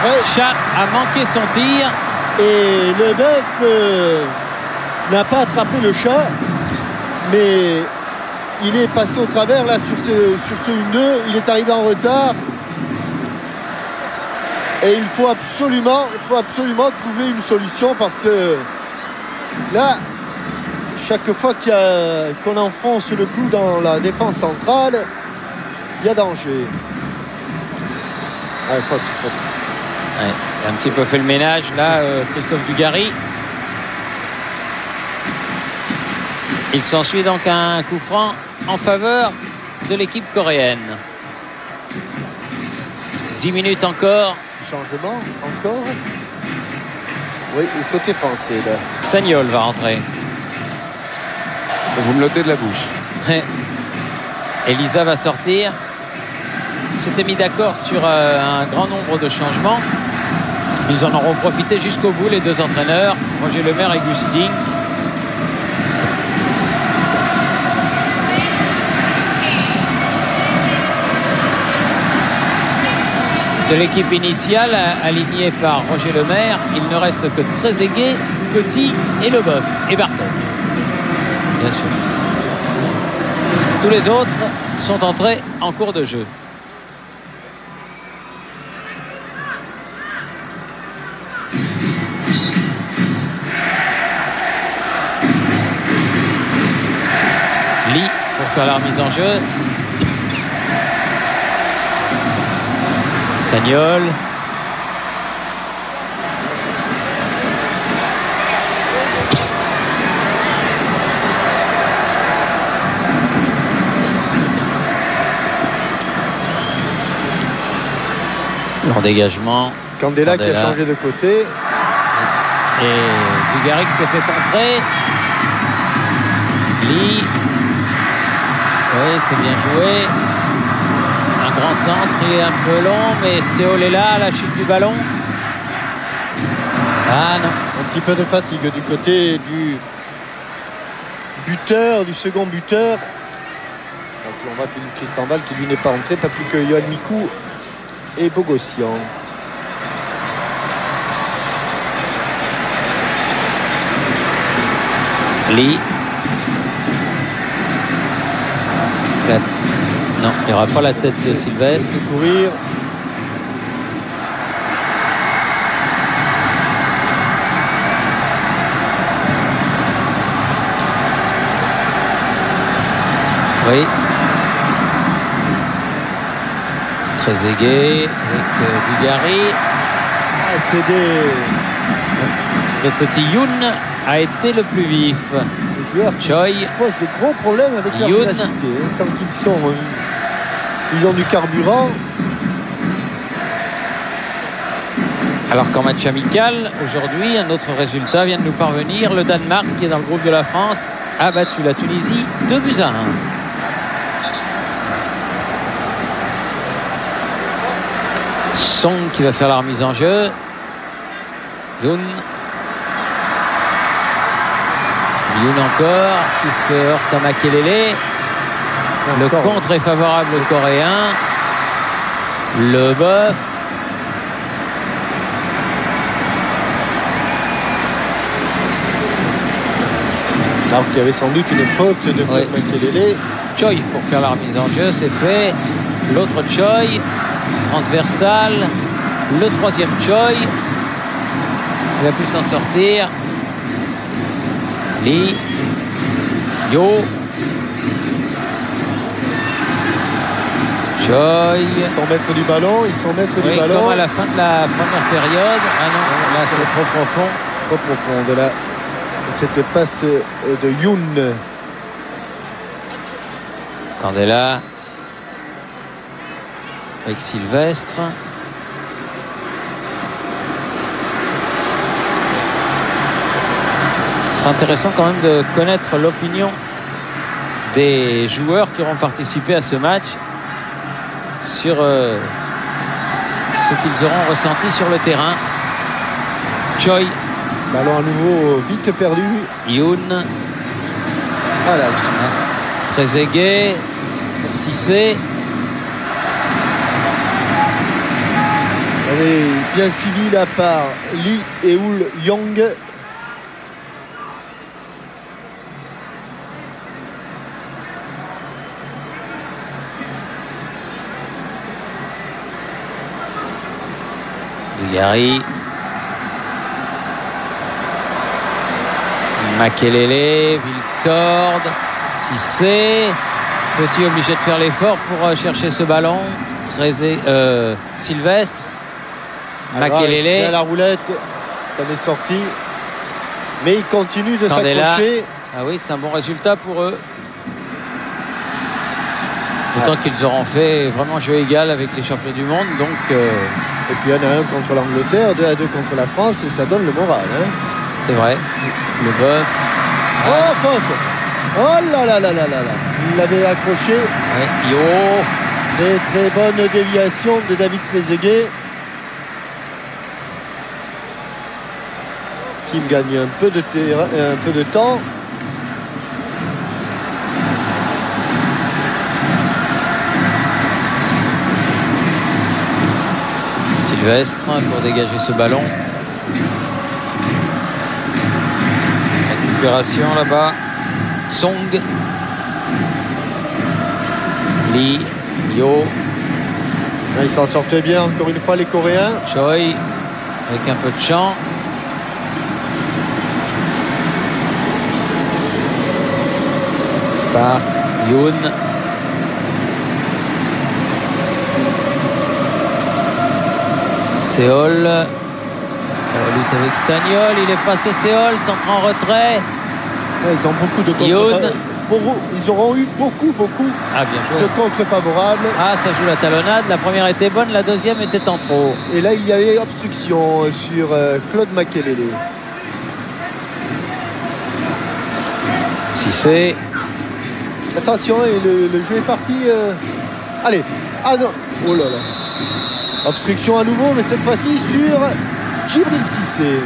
Ouais. Chat a manqué son tir. Et Leboeuf n'a pas attrapé le chat, mais il est passé au travers là sur ce 1-2. Il est arrivé en retard. Et il faut absolument trouver une solution parce que là, chaque fois qu'on enfonce le clou dans la défense centrale, il y a danger. Ouais, faute. Ouais, il a un petit peu fait le ménage là, Christophe Dugarry. Il s'ensuit donc un coup franc en faveur de l'équipe coréenne. 10 minutes encore. Changement encore. Oui, le côté français là. Sagnol va rentrer. Vous me l'ôtez de la bouche. Elisa va sortir. S'était mis d'accord sur un grand nombre de changements. Ils en auront profité jusqu'au bout, les deux entraîneurs, Roger Lemaire et Gus Hiddink. De l'équipe initiale alignée par Roger Lemaire, il ne reste que Trezeguet, Petit et Leboeuf et Barthez. Bien sûr. Tous les autres sont entrés en cours de jeu. Lee pour faire la remise en jeu. Sagnol. Leur dégagement. Candela qui a changé de côté. Et Dugarry qui s'est fait contrer. Lee. Oui, c'est bien joué. Un grand centre, il est un peu long, mais Séol est là, la chute du ballon. Ah non. Un petit peu de fatigue du côté du buteur, du second buteur. Donc on voit Philippe Christenval qui lui n'est pas entré, pas plus que Yoann Mikou et Bogossian. Lee. Non, il n'y aura pas la tête de Sylvestre. Il faut courir. Oui. Trezeguet avec Dugarry. Le petit Youn a été le plus vif. Les joueurs Choi posent de gros problèmes avec leur vivacité. Tant qu'ils sont, ils ont du carburant. Alors qu'en match amical, aujourd'hui, un autre résultat vient de nous parvenir. Le Danemark, qui est dans le groupe de la France, a battu la Tunisie 2-1. Song qui va faire la remise en jeu. Youn encore, qui se heurte à Makelele. Le contre est favorable aux Coréens. Leboeuf. Alors qu'il y avait sans doute une faute de Makelele. Choi pour faire la remise en jeu, c'est fait. L'autre Choi, transversal. Le troisième Choi. Il va plus s'en sortir. Lee. Yo. Choi. Ils sont maîtres du ballon, du ballon. Comme à la fin de la première période. Ah non, là c'est trop profond. Trop profond de là. Cette passe de Youn. Candela. Avec Sylvestre. Ce sera intéressant quand même de connaître l'opinion des joueurs qui auront participé à ce match sur ce qu'ils auront ressenti sur le terrain. Choi. Ballon à nouveau vite perdu. Youn. Voilà. Trezeguet. Cissé. Allez, bien suivi là par Lee et Eul Young. Dugarry. Makelele, Viltord, Cissé. Petit obligé de faire l'effort pour chercher ce ballon. Sylvestre. Makelele. À la roulette, ça m'est sorti. Mais il continue de s'accrocher. Ah oui, c'est un bon résultat pour eux. D'autant qu'ils auront fait vraiment jeu égal avec les champions du monde. Donc, Et puis il y en a un contre l'Angleterre, 2-2 contre la France, et ça donne le moral. Hein. C'est vrai. Leboeuf. Oh, faute. Oh là là là là là là. Il l'avait accroché. Ouais. Yo. Très très bonne déviation de David Trezeguet. Qui gagne un peu de temps. Sylvestre pour dégager ce ballon. Récupération là-bas. Song. Lee. Yo. Ils s'en sortaient bien encore une fois les Coréens. Choi avec un peu de chant. Park. Yoon. Séol. Lutte avec Sagnol. Il est passé Séol. Centre en retrait. Ouais, ils ont beaucoup de contre. Ils auront eu beaucoup de contre favorables. Ah, ça joue la talonnade. La première était bonne, la deuxième était en trop. Et là, il y avait obstruction sur Claude Makelele. Cissé. Attention, et le jeu est parti. Allez. Ah non. Oh là là. Obstruction à nouveau, mais cette fois-ci sur Djibril Cissé.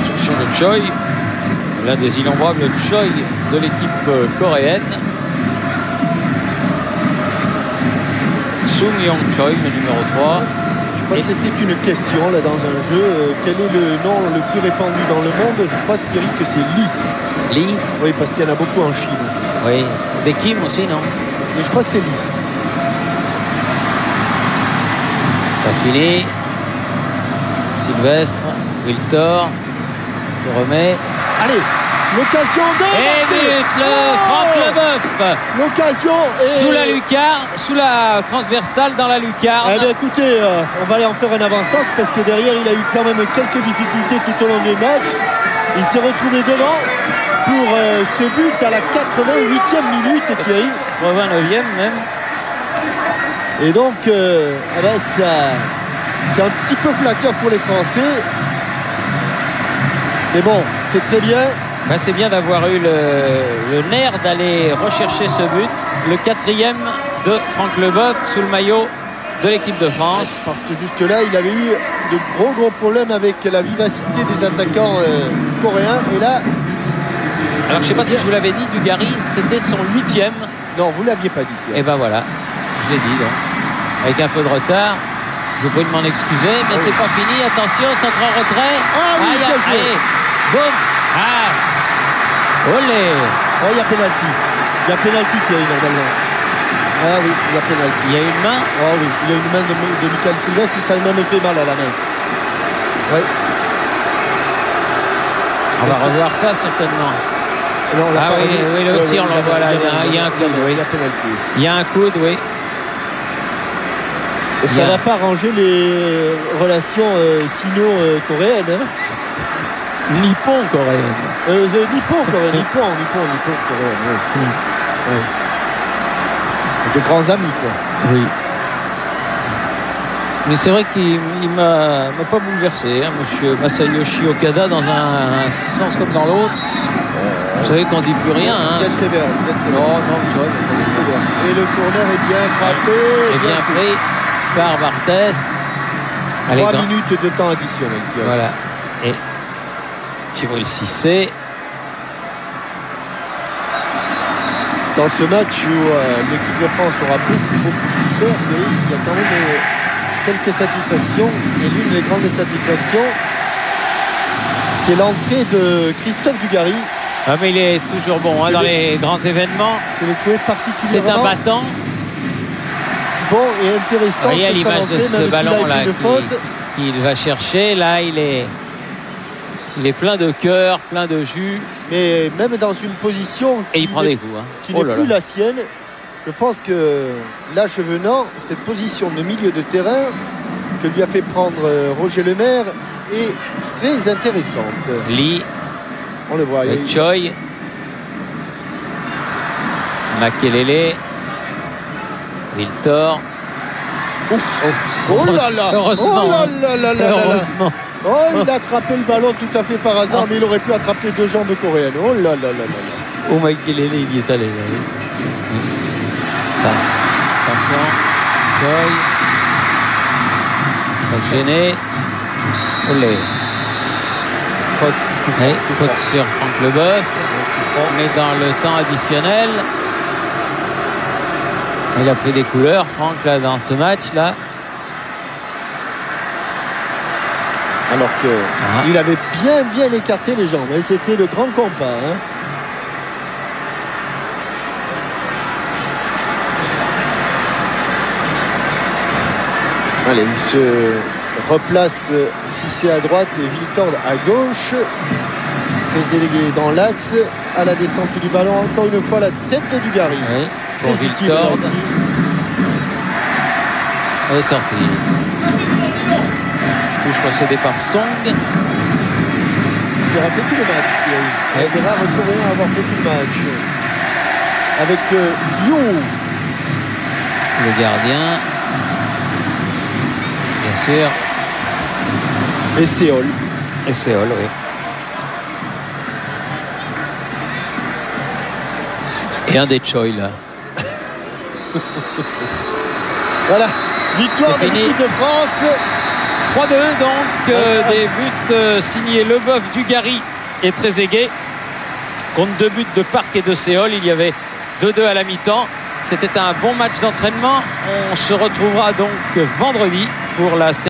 Cherchons le Choi. L'un des innombrables Choi de l'équipe coréenne. Sung Yong Choi, le numéro 3. Je crois que c'était une question là dans un jeu. Quel est le nom le plus répandu dans le monde? Je crois, Thierry, que c'est Lee. Lee? Oui, parce qu'il y en a beaucoup en Chine aussi. Oui. Des Kim aussi, non? Mais je crois que c'est Lee. Pas fini. Sylvestre. Wiltor. Qui remet. Allez, l'occasion de... Et but, Franck Leboeuf. L'occasion est... Sous la lucarne, sous la transversale dans la lucarne. Eh bien, écoutez, on va aller en faire un avant-centre parce que derrière, il a eu quand même quelques difficultés tout au long du match. Il s'est retrouvé devant pour ce but à la 88e minute, Thierry. 89e même. Et donc, ça, c'est un petit peu flatteur pour les Français. Mais bon, c'est très bien. Ben, c'est bien d'avoir eu le nerf d'aller rechercher ce but. Le 4e de Franck Leboeuf sous le maillot de l'équipe de France. Parce que jusque-là, il avait eu de gros problèmes avec la vivacité des attaquants coréens. Et là... Alors, je sais pas si je vous l'avais dit, Dugarry, c'était son 8e. Non, vous l'aviez pas dit. Et ben voilà, je l'ai dit donc. Avec un peu de retard. Je peux m'en excuser, mais oui. C'est pas fini. Attention, centre en retrait. Ah oui, allez, boum. Ah, olé. Oh, il y a pénalty. Il y a pénalty, Thierry, normalement. Ah oui, il y a pénalty. Il y a une main. Oh oui, il y a une main de Michael Sylvestre et ça a même fait mal à la main. Oui. On va revoir ça certainement. Non, ah oui, là aussi on le voit là. Il y a un coude, oui. Il y a un coude, oui. Et ça va pas arranger les relations sino-coréennes. Hein. Nippon-coréennes. Nippon-coréennes. Nippon-coréennes. Oui. Oui. De grands amis, quoi. Oui. Mais c'est vrai qu'il m'a pas bouleversé, hein, monsieur Masayoshi Okada, dans un sens comme dans l'autre. Vous savez qu'on dit plus rien. Hein. Vous êtes sévère. Non, vous savez. Et le corner est bien frappé. Et bien pris par Barthès. 3 minutes de temps additionnel. Voilà. Et Djibril Cissé. Dans ce match où l'équipe de France aura beaucoup souffert, il y a quand même quelques satisfactions. Et l'une des grandes satisfactions, c'est l'entrée de Christophe Dugarry. Ah, mais il est toujours bon hein, dans les grands événements. Je l'ai trouvé particulièrement. C'est un battant. Bon et intéressant. Voyez à l'image de ce ballon là qu'il va chercher. Là, il est plein de cœur, plein de jus. Mais même dans une position et il prend des coups, hein. Qui n'est plus la sienne. Je pense que l'âge venant, cette position de milieu de terrain que lui a fait prendre Roger Lemaire est très intéressante. Lee. On le voit. Choi. Makelele. Wiltor. Ouf. Oh là là. Heureusement. Oh là là là là. Heureusement. Oh, il a attrapé le ballon tout à fait par hasard, mais il aurait pu attraper 2 jambes coréennes. Oh là là là là. Oh, Makelele, il y est allé. Là, oui. Attention. Choi. Pas gêné. Olé. Faute sur Franck Leboeuf. Mais dans le temps additionnel. Il a pris des couleurs, Franck, là, dans ce match, là. Alors qu'il avait bien écarté les jambes. Et c'était le grand compas. Hein. Allez, il se replace Cissé à droite et Viltord à gauche. Très élégué dans l'axe. À la descente du ballon, encore une fois la tête de Dugarry. Oui, pour Viltord. Elle est sortie. Touche concédée par Song. Qui aura fait tout le match. Il est rare Coréen à avoir fait tout le match. Avec Yo. Le gardien. Bien sûr. Et Séol. Et Séol, oui. Et un des Choi là. Voilà. Victoire de l'équipe de France. 3-2 donc des buts signés Leboeuf, Dugarry et Trezeguet contre 2 buts de Park et de Séol. Il y avait 2-2 à la mi-temps. C'était un bon match d'entraînement. On se retrouvera donc vendredi pour la